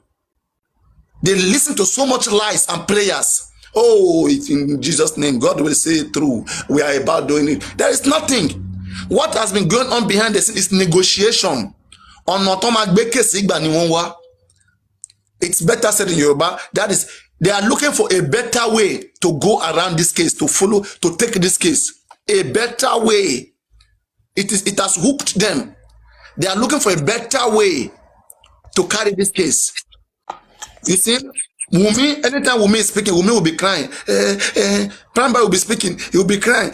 They listen to so much lies and prayers. Oh, it's in Jesus' name. God will say it through. We are about doing it. There is nothing. What has been going on behind the scene is negotiation. It's better said in Yoruba. That is, they are looking for a better way to go around this case, to follow, to take this case. A better way. It has hooked them. They are looking for a better way to carry this case. You see, Wumi, anytime Wumi is speaking, Wumi will be crying. Prime Boy will be speaking, he will be crying.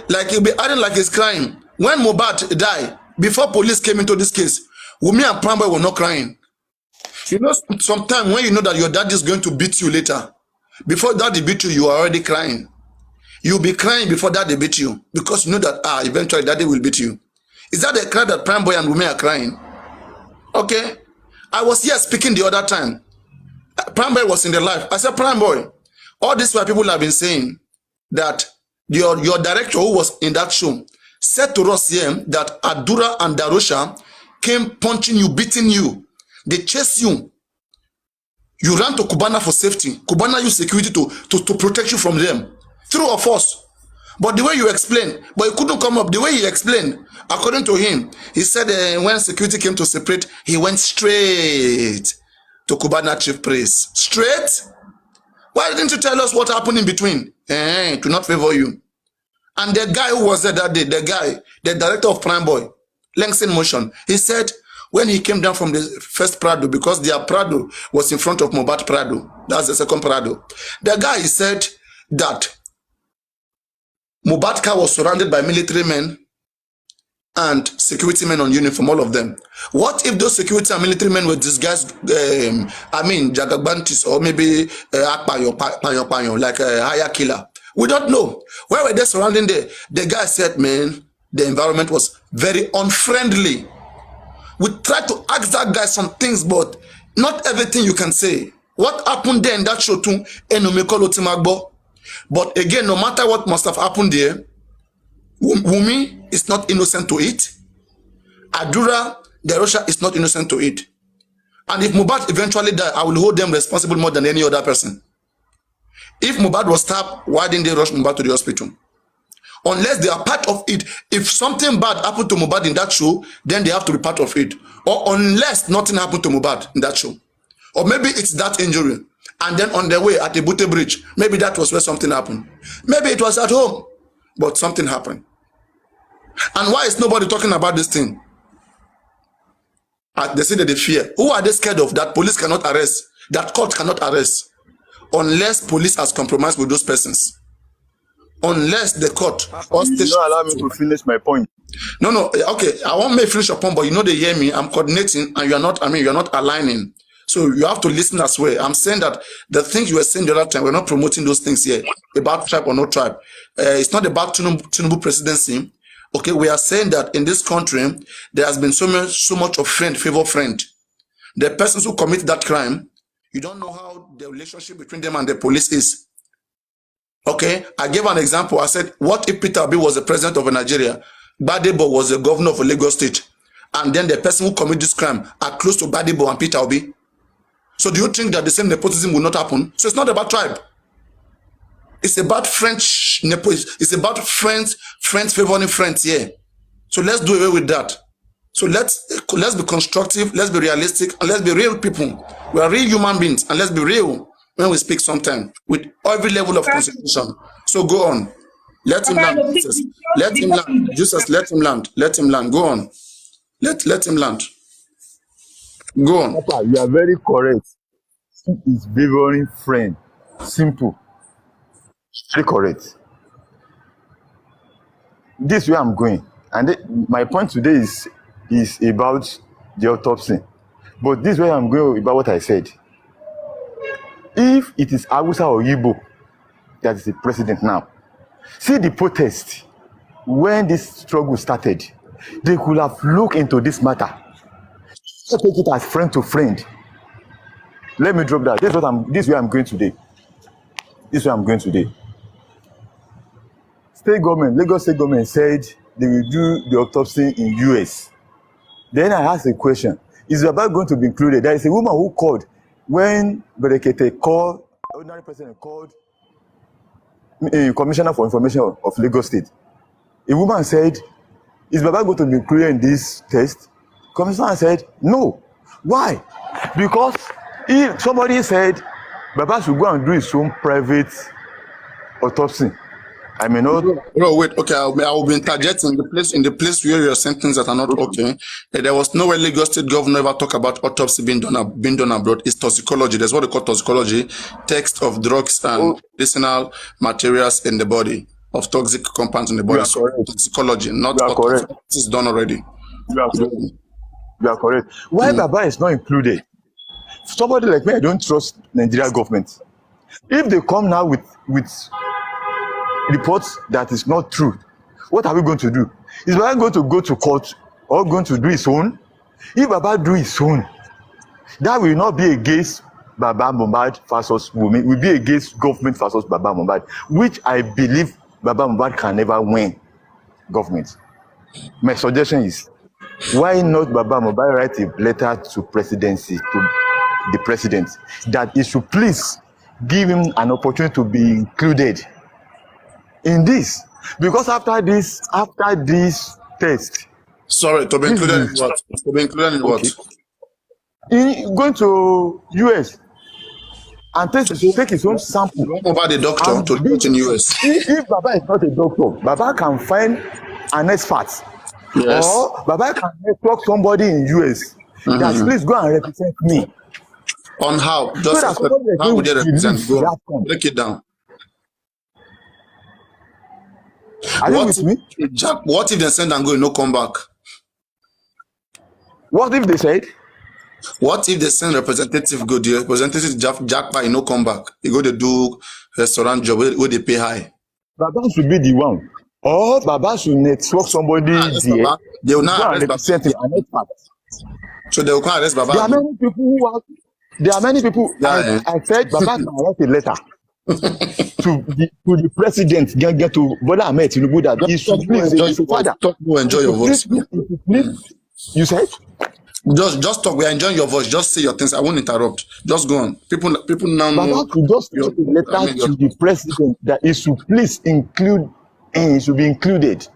Like he'll be acting like he's crying. When Mohbad died, before police came into this case, Wumi and Prime Boy were not crying. You know, sometimes when you know that your dad is going to beat you later, before daddy beat you, you are already crying. You'll be crying before daddy beat you because you know that eventually daddy will beat you. Is that the cry that Prime Boy and Wumi are crying? Okay. I was here speaking the other time. Prime Boy was in the live. I said, Prime Boy, all this why people have been saying that your director who was in that show said to us here that Adura and Darusha came punching you, beating you. They chased you. You ran to Kubana for safety. Kubana used security to protect you from them. True or false? But the way you explained, but it couldn't come up. The way he explained, according to him, he said when security came to separate, he went straight to Kubana chief priest. Straight? Why didn't you tell us what happened in between? To not favor you. And the guy who was there that day, the director of Prime Boy, Langston Motion, he said when he came down from the first Prado, because their Prado was in front of Mohbad Prado, that's the second Prado. The guy said that Mohbad car was surrounded by military men and security men on uniform, all of them. What if those security and military men were disguised, Jagabantis, or maybe Panyo, like a higher killer? We don't know. Where were they surrounding there? The guy said, man, the environment was very unfriendly. We tried to ask that guy some things, but not everything you can say. What happened there in that show too? But again, no matter what must have happened there, Wumi is not innocent to it. Adura, Darusha is not innocent to it. And if Mohbad eventually die, I will hold them responsible more than any other person. If Mohbad was stabbed, why didn't they rush Mohbad to the hospital? Unless they are part of it. If something bad happened to Mohbad in that show, then they have to be part of it. Or unless nothing happened to Mohbad in that show. Or maybe it's that injury. And then on their way at the Bute Bridge, maybe that was where something happened. Maybe it was at home, but something happened. And why is nobody talking about this thing? They say that they fear. Who are they scared of? That police cannot arrest, that court cannot arrest, unless police has compromised with those persons. Unless the court or you station. don't allow me to finish my point. No, okay. I want me to finish your point, but you know they hear me. I'm coordinating, and you're not aligning. So you have to listen as well. I'm saying that the things you were saying the other time, we're not promoting those things here about tribe or no tribe. It's not about Tinubu presidency. Okay, we are saying that in this country, there has been so much of friend favor friend. The persons who commit that crime, you don't know how the relationship between them and the police is. Okay, I gave an example. I said, what if Peter Obi was the president of Nigeria? Badebo was the governor of Lagos State. And then the person who committed this crime are close to Badebo and Peter Obi. So do you think that the same nepotism will not happen? So it's not about tribe. It's about French nepotism. It's about friends favoring friends here. So let's do away with that. So let's be constructive, let's be realistic, and let's be real people. We are real human beings, and let's be real when we speak sometime with every level of consideration. So go on. Let him land. Jesus. Let him land. Jesus, let him land. Let him land. Go on. Let him land. Go on. Papa, you are very correct. He is favoring friend. Simple. Very correct. This way I'm going. And my point today is about the autopsy. But this way I'm going about what I said. If it is Hausa or Igbo that is the president now, see the protest when this struggle started, they could have looked into this matter. take it as friend to friend. Let me drop that. This is where I'm going today. Lagos State government said they will do the autopsy in US. Then I asked a question: is Baba going to be included? There is a woman who called when Berekete called, ordinary president called Commissioner for Information of Lagos State. A woman said, is Baba going to be included in this test? Commissioner said, no. Why? Because if somebody said Baba should go and do his own private autopsy, I may not. No, wait. Okay, I will be interjecting in the place where your sentences that are not okay. There was nowhere Lagos State governor ever talk about autopsy being done abroad. It's toxicology. That's what they call toxicology, text of drugs and medicinal materials in the body, of toxic compounds in the body. So toxicology, not autopsy. This is done already. You are correct. Why Baba is not included? Somebody like me, I don't trust Nigeria government. If they come now with reports that is not true, what are we going to do? Is Baba going to go to court or going to do his own? If Baba do his own, that will not be against Baba Mohbad versus Wunmi. Will be against government versus Baba Mohbad, which I believe Baba Mohbad can never win government. My suggestion is, why not Baba Mohbad write a letter to presidency, to the president, that he should please give him an opportunity to be included in this, because after this test, sorry, to be included in what? To be included in what? In going to US and take his own sample. About the doctor to do it in US. If Baba is not a doctor, Baba can find an expert. Yes. Or Baba can talk somebody in US that please go and represent me. On how? Just how would they represent? Go break it down. What if they send and go and no come back? What if they said? What if they send representative go? The representative jackpot and no come back. They go to do restaurant job where they pay high. Baba should be the one. Or Baba should network somebody there. They will not represent him. So they will come arrest Baba. There are many people who I said Baba can write a letter to the president, get to Bola Ahmed Tinubu that he should please enjoy your voice. You said? Just talk. We are enjoying your voice. Just say your things. I won't interrupt. Just go on. People now know. Baba could just write a letter to the president that he should please include, and he should be included.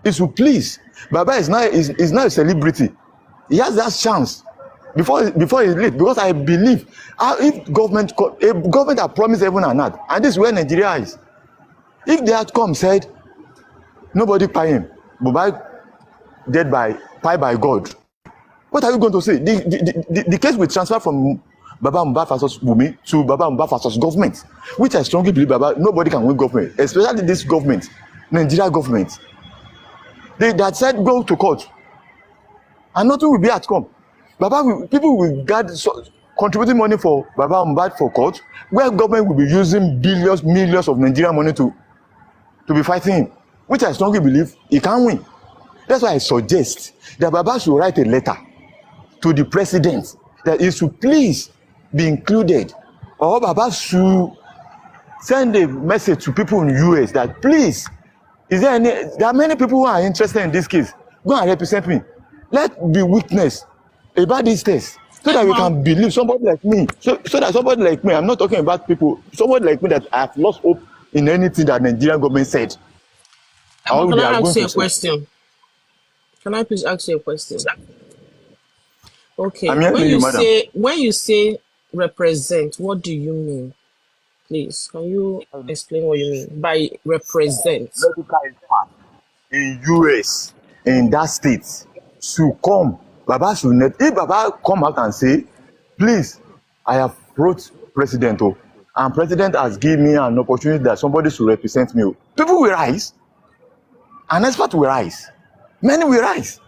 He should please. Baba is now a celebrity. He has that chance before he's late, because I believe if government that promised heaven and earth, and this is where Nigeria is, if the outcome said nobody pay him, Mohbad dead by God, what are you going to say? The case will transfer from Baba Mohbad versus Wunmi to Baba Mohbad versus government, which I strongly believe nobody can win government, especially this government, Nigeria government. That said go to court, and nothing will be outcome. People will contributing money for Baba Mohbad for court, where government will be using billions, millions of Nigerian money to be fighting him, which I strongly believe he can win. That's why I suggest that Baba should write a letter to the president that he should please be included, or Baba should send a message to people in US that please, there are many people who are interested in this case. Go and represent me. Let be witness about this test, so that we can believe somebody like me. So that somebody like me, I'm not talking about people, somebody like me that I have lost hope in anything that Nigerian government said. Can I ask you a question? Can I please ask you a question? Okay. When you say represent, what do you mean? Please, can you explain what you mean by represent? Medical expert in US, in that state, should come. Baba should not. If Baba come out and say, please, I have wrote president, and president has given me an opportunity that somebody should represent me, people will rise. An expert will rise. Many will rise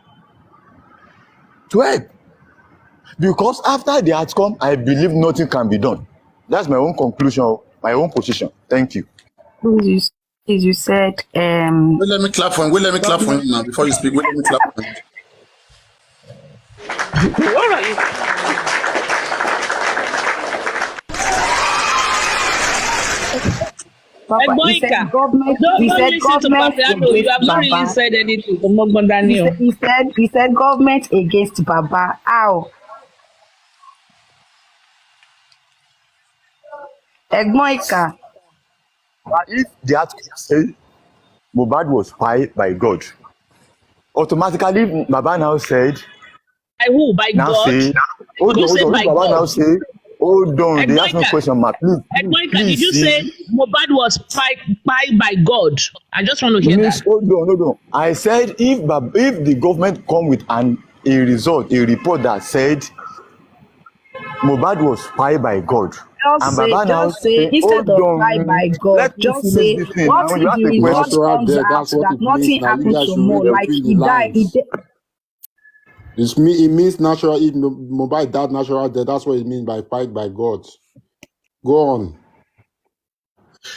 to help. Because after the outcome, I believe nothing can be done. That's my own conclusion, my own position. Thank you. As you said, let me clap for him. Let me clap for him now before you speak. Let me clap for him. What are you? Papa, he said Monica, government. don't He said listen to government Papiano. You have against not really Baba. said anything to Mogban Daniel. He said government against Baba. How? Egmoika. But if they had to say Mohbad was spied by God, automatically Baba now said, By who? By now God? say, hold Did you on, hold say on, by if Baba now God? say, hold on, they ask no Egmoika, question mark, please, Egmoika, did you see, say Mohbad was spied by God? I just want to hear Miss, that. hold on. I said if the government come with a report that said Mohbad was spied by God, and Baba now Just say, say, hold instead of fly on, by God, let me just finish say, this thing what now. You if ask the a report question. Natural comes death, out that's what that it means. nothing Now you happened guys to should Mo, read like between the he died, lines. It means natural. It mobile died natural death. That's what it means by fight by God. Go on.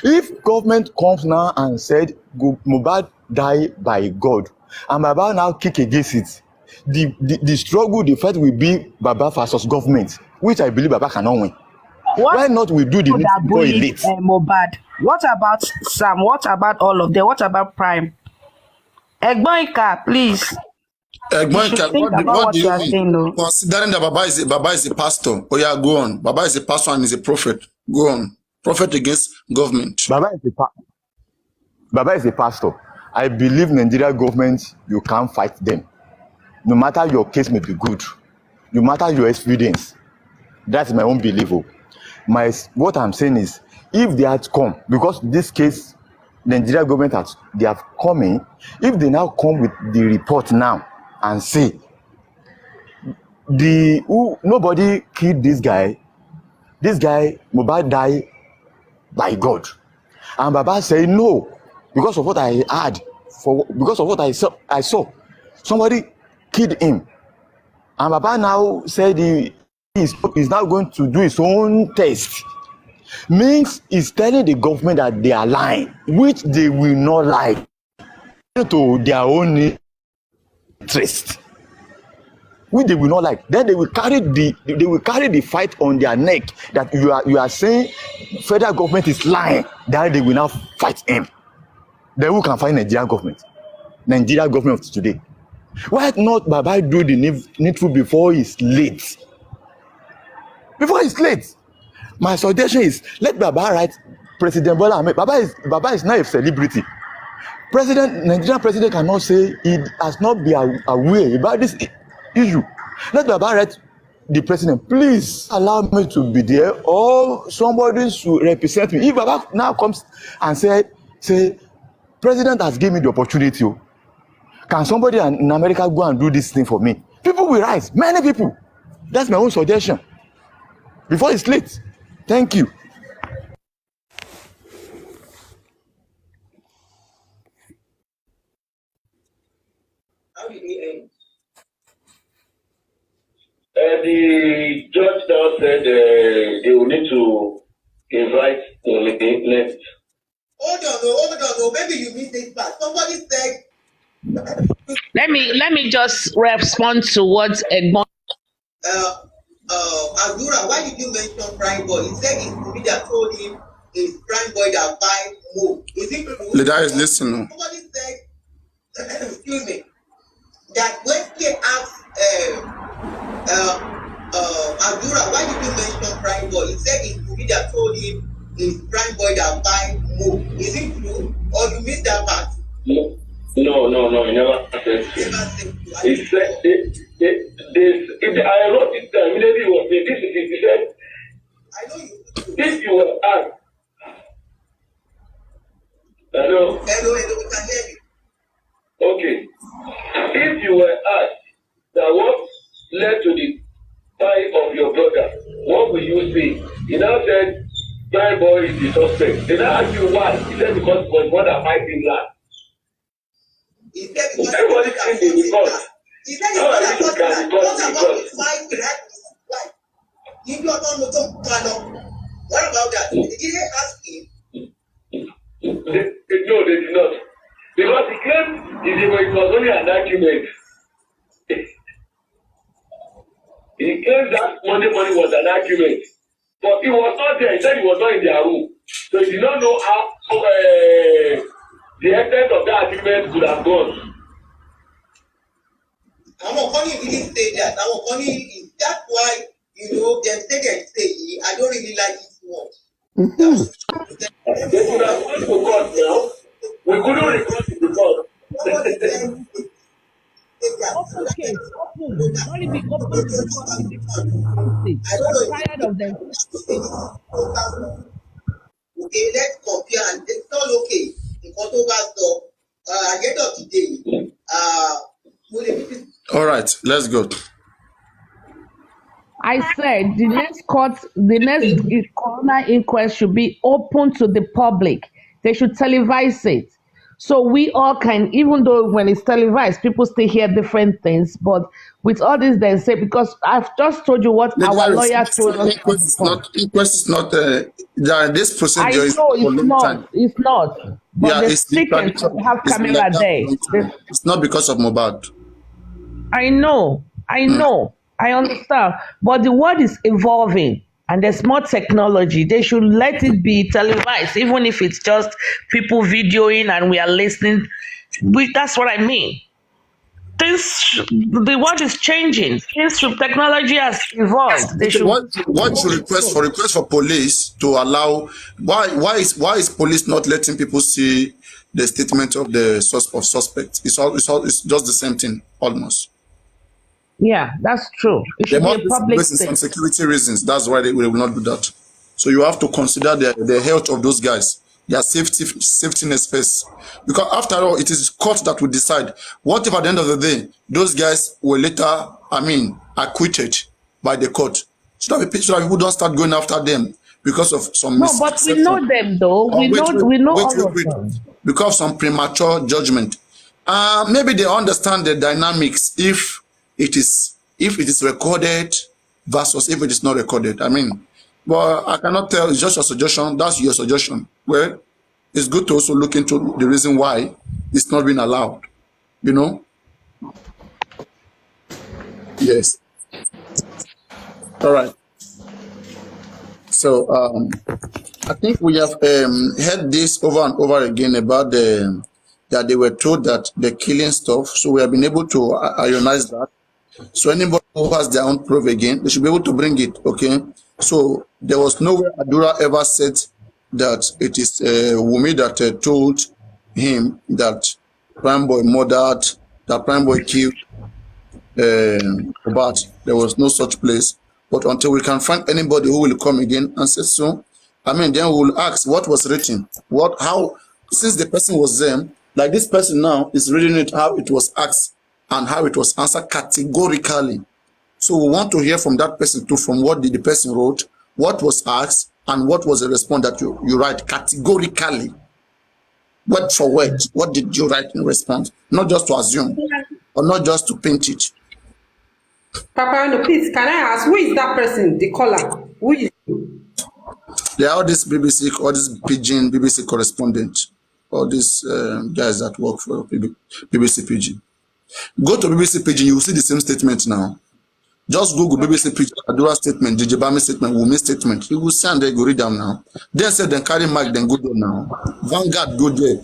If government comes now and said Mohbad die by God, and Baba now kick against it, the struggle, the fight will be Baba versus government, which I believe Baba cannot win. what Why not we do the people needful that before he bullied late? Mohbad? What about Sam? What about all of them? What about Prime? Egboika, please. You should Egmonika, think about what do what you you are mean? saying, though. Considering that Baba is a pastor. Oh yeah, go on. Baba is a pastor and is a prophet. Go on. Prophet against government. Baba is a pastor. I believe Nigeria government, you can't fight them. No matter your case may be good, no matter your experience. That's my own belief. What I'm saying is, if they had come, because this case, Nigeria government they have come in. If they now come with the report now and say nobody killed this guy Mohbad died by God, and Baba say no, because of what I heard, because of what I saw somebody killed him, and Baba now said he's now going to do his own test, means he's telling the government that they are lying, which they will not lie to their own interest, which they will not like. Then they will carry the fight on their neck, that you are saying federal government is lying. Then they will now fight him. Then who can fight Nigeria government of today? Why not Baba do the needful before it's late? My suggestion is, let Baba write President Bola Ahmed. Baba is not a celebrity. Nigerian president cannot say he has not been aware about this issue. Let Baba write the president, please allow me to be there, or somebody should represent me. If Baba now comes and say president has given me the opportunity, can somebody in America go and do this thing for me? People will rise, many people. That's my own suggestion before it's late. Thank you. How did he end? The judge now said they will need to invite the next. Hold on. Maybe you missed this part. Somebody said, Let me just respond to what Egmont. Azura, why did you mention Prime Boy? He said his movie that told him is Prime Boy that buy Mo. Is it true? Leader is listening. Somebody said, excuse me, that when he asked Azura, why did you mention Prime Boy? He said his movie that told him is Prime Boy that buy Mo. Is it true? Or you missed that part? No, he never said so. He said, I wrote it down immediately. He said, I know you. if you were asked, hello, we can hear you. okay, if you were asked that what led to the death of your brother, what will you say? He now said, Prime Boy is the suspect. They now ask you why. He said because it was more than 5 things last. He said because everybody thinks in the court. He said it's not about the fight he had with his wife. If you don't know, what about that? Did they ask him? No, they did not. Because he claimed it was only an argument. He claims that money was an argument. But he was not there. He said he was not in their room. So he did not know how the extent of that argument could have gone. Really say that. That's why, them say I don't really like it much. They could have gone to court now. We couldn't record it because. Open case, open. Not even open to I'm tired of them. Okay, let's compare, and it's not okay. In so, at the end of the day, all right, let's go. I said the next coroner inquest should be open to the public. They should televise it. So we all can, even though when it's televised, people still hear different things. But with all this, they say, because I've just told you what our lawyer told us. Inquest is not, this procedure is for a long time. It's not. But yeah, the speakers have camera like there. It's not because of Mohbad. I know. I understand. But the world is evolving. And there's more technology. They should let it be televised, even if it's just people videoing and we are listening. That's what I mean. The world is changing. Technology has evolved. They should. What you request for police to allow? Why is police not letting people see the statement of the suspect? It's just the same thing almost. Yeah, that's true. It should be a public thing. Some security reasons. That's why they will not do that. So you have to consider the health of those guys, their safetyness first. Because after all, it is court that will decide. What if at the end of the day, those guys were later, acquitted by the court? So that people don't start going after them because of some. No, but we know them though. We know all of them. Because of some premature judgment. Maybe they understand the dynamics if it is recorded versus if it is not recorded. But I cannot tell. It's just a suggestion. That's your suggestion. Well, it's good to also look into the reason why it's not been allowed. Yes. All right. So I think we have heard this over and over again about that they were told that they're killing stuff. So we have been able to ionize that. So anybody who has their own proof again, they should be able to bring it, okay? So there was nowhere Adura ever said that it is Wumi that told him that Prime Boy murdered, that Prime Boy killed Mohbad. There was no such place. But until we can find anybody who will come again and say so, then we'll ask what was written, how, since the person was there, like this person now is reading it, how it was asked and how it was answered categorically. So we want to hear from that person too, from what the person wrote, what was asked, and what was the response that you write categorically. Word for word, what did you write in response? Not just to assume, or not just to paint it. Papa, please, can I ask, who is that person, the caller? Who is he? They are all this BBC, all this Pidgin, BBC correspondent, all these guys that work for BBC Pidgin. Go to BBC Pidgin, you will see the same statement now. Just Google BBC Pidgin, Adura statement, DJ Bami statement, Wumi statement. You will see and they go read them now. Then say, then carry mic, then go there now. Vanguard go there,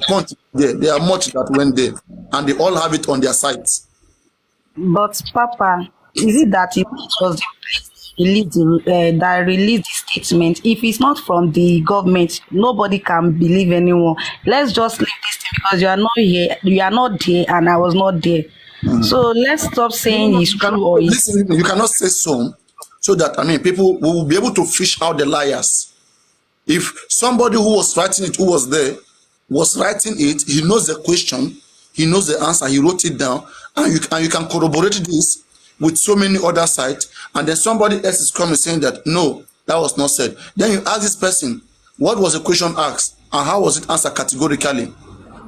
Punch there. There are much that went there, and they all have it on their sites. But Papa, is it that it was that released the statement? If it's not from the government, nobody can believe anyone. Let's just leave this thing because you are not here, you are not there, and I was not there. So let's stop saying it's true or it's... Listen, you cannot say so that people will be able to fish out the liars. If somebody who was writing it, who was there, was writing it, he knows the question, he knows the answer, he wrote it down, and you can corroborate this with so many other sites, and then somebody else is coming saying that no, that was not said. Then you ask this person, what was the question asked, and how was it answered categorically?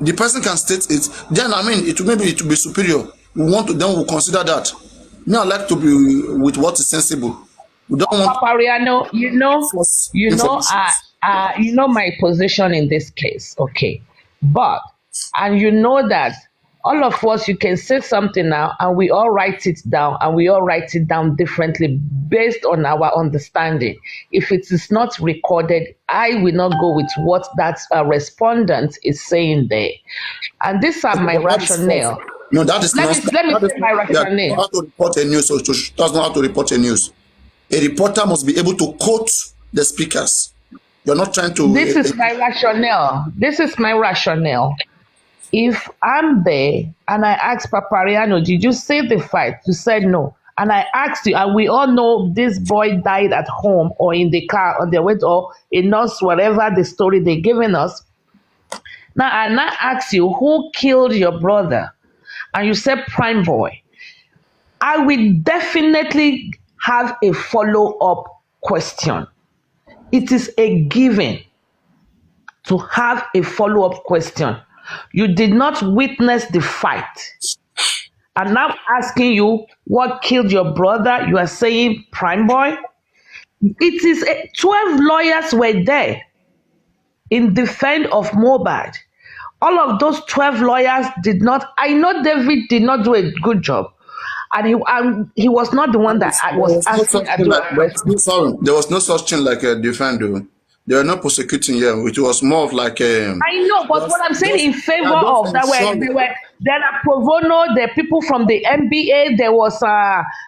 The person can state it. Then it will be superior. We'll consider that. Me, I like to be with what is sensible. We don't want. Papa Riano, you know my position in this case, okay? But and you know that all of us, you can say something now and we all write it down, and we all write it down differently based on our understanding. If it is not recorded, I will not go with what that respondent is saying there. And these are my rationale. No, that is let me say my rationale. How to report a news, or does not how to report a news. A reporter must be able to quote the speakers. You're not trying to. This is my rationale. This is my rationale. If I'm there and I ask Papariano, did you see the fight? You said no. And I asked you, and we all know this boy died at home or in the car on their way to, or in us, whatever the story they're giving us. Now, I now ask you, who killed your brother? And you said Prime Boy. I will definitely have a follow-up question. It is a given to have a follow-up question. You did not witness the fight. And now asking you what killed your brother, you are saying Prime Boy. It is 12 lawyers were there in defense of Mohbad. All of those 12 lawyers did not, I know David did not do a good job. And he was not the one that was asking. There was no such thing like a defender. They were not prosecuting here. It was more of like a. I know, but what I'm saying in favor of that there are pro bono, there are people from the NBA, there was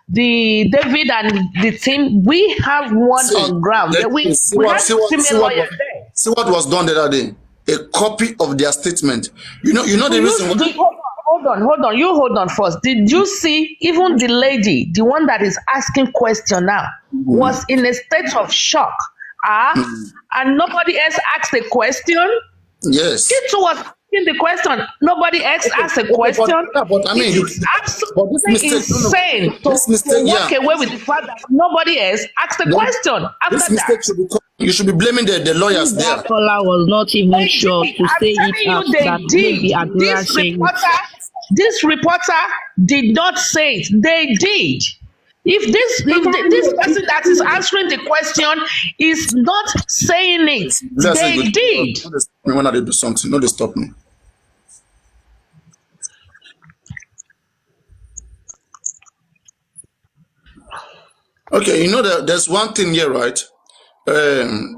the David and the team. We have one on ground. We have lawyers there. See what was done the other day. A copy of their statement. You know the reason. Hold on. You hold on first. Did you see even the lady, the one that is asking question now, was in a state of shock? And nobody else asked a question? Yes. She too was asking the question. Nobody else asked a question. But I mean, it's absolutely insane to walk away with the fact that nobody else asked a question. After that, you should be blaming the lawyers there. That caller was not even sure to say it after that maybe Adura saying this reporter did not say it. They did. If this person that is answering the question is not saying it, they did. When I do something, no, they stop me. Okay, you know that there's one thing here, right?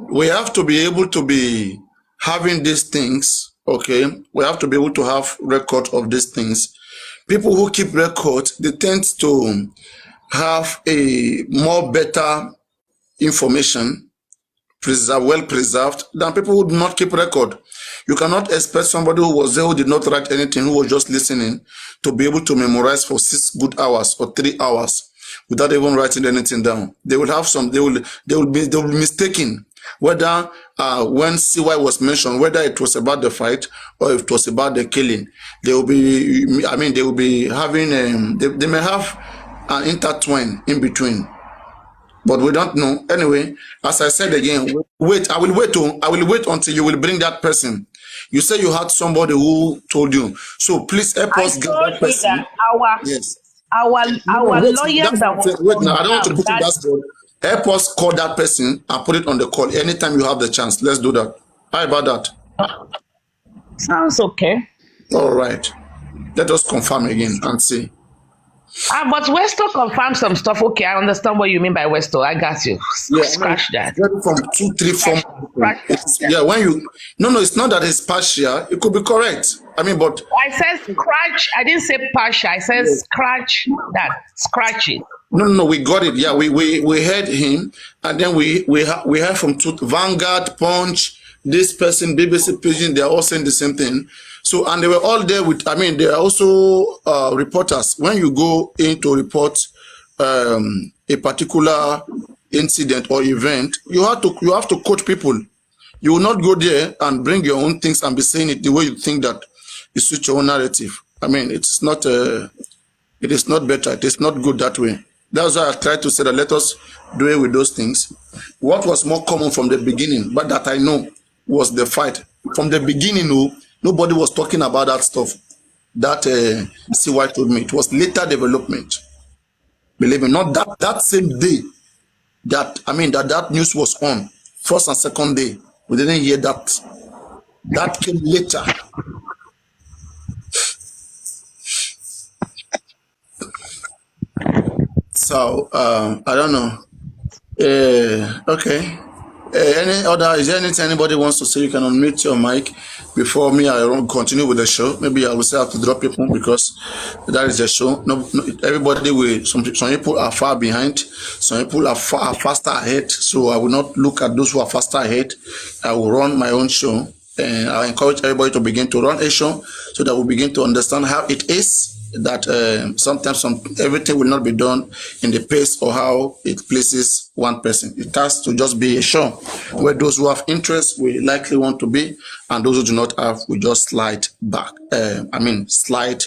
We have to be able to be having these things. Okay, we have to be able to have record of these things. People who keep records, they tend to have a more better information, well preserved, than people who do not keep record. You cannot expect somebody who was there, who did not write anything, who was just listening, to be able to memorize for 6 good hours or 3 hours without even writing anything down. They will have some. They will be mistaken whether when CY was mentioned, whether it was about the fight or if it was about the killing. They will be. I mean, they will be having. They may have an intertwine in between, but we don't know. Anyway, as I said again, wait. I will wait until you will bring that person. You say you had somebody who told you, so please help us get that person. Our lawyer that was wait now. I don't want to put it that spot. Help us call that person and put it on the call anytime you have the chance. Let's do that. How about that? Sounds okay. All right. Let us confirm again and see. But Westo confirmed some stuff. Okay, I understand what you mean by Westo. I got you. Yeah, scratch that. From 2, 3, 4. Yeah, when you no, it's not that it's partial. It could be correct. I mean, but I said scratch. I didn't say partial. I said scratch that. Scratch it. No, we got it. Yeah, we heard him, and then we heard from Vanguard, Punch, this person, BBC Pidgin. They are all saying the same thing. So, and they were all there with. I mean, they are also reporters. When you go in to report a particular incident or event, you have to quote people. You will not go there and bring your own things and be saying it the way you think that it suits your own narrative. I mean, it's not. It is not better. It is not good that way. That's why I tried to say that let us do it with those things. What was more common from the beginning, but that I know, was the fight. From the beginning, nobody was talking about that stuff. That CY told me. It was later development. Believe me, not that same day that, I mean, that news was on. First and second day. We didn't hear that. That came later. So I don't know. Okay. Is there anything anybody wants to say? You can unmute your mic before me. I will continue with the show. Maybe I will say I have to drop people because that is the show. No, everybody will. Some people are far behind. Some people are faster ahead. So I will not look at those who are faster ahead. I will run my own show, and I encourage everybody to begin to run a show so that we begin to understand how it is that sometimes everything will not be done in the pace or how it pleases one person. It has to just be a show where those who have interest will likely want to be, and those who do not have will just slide back. Slide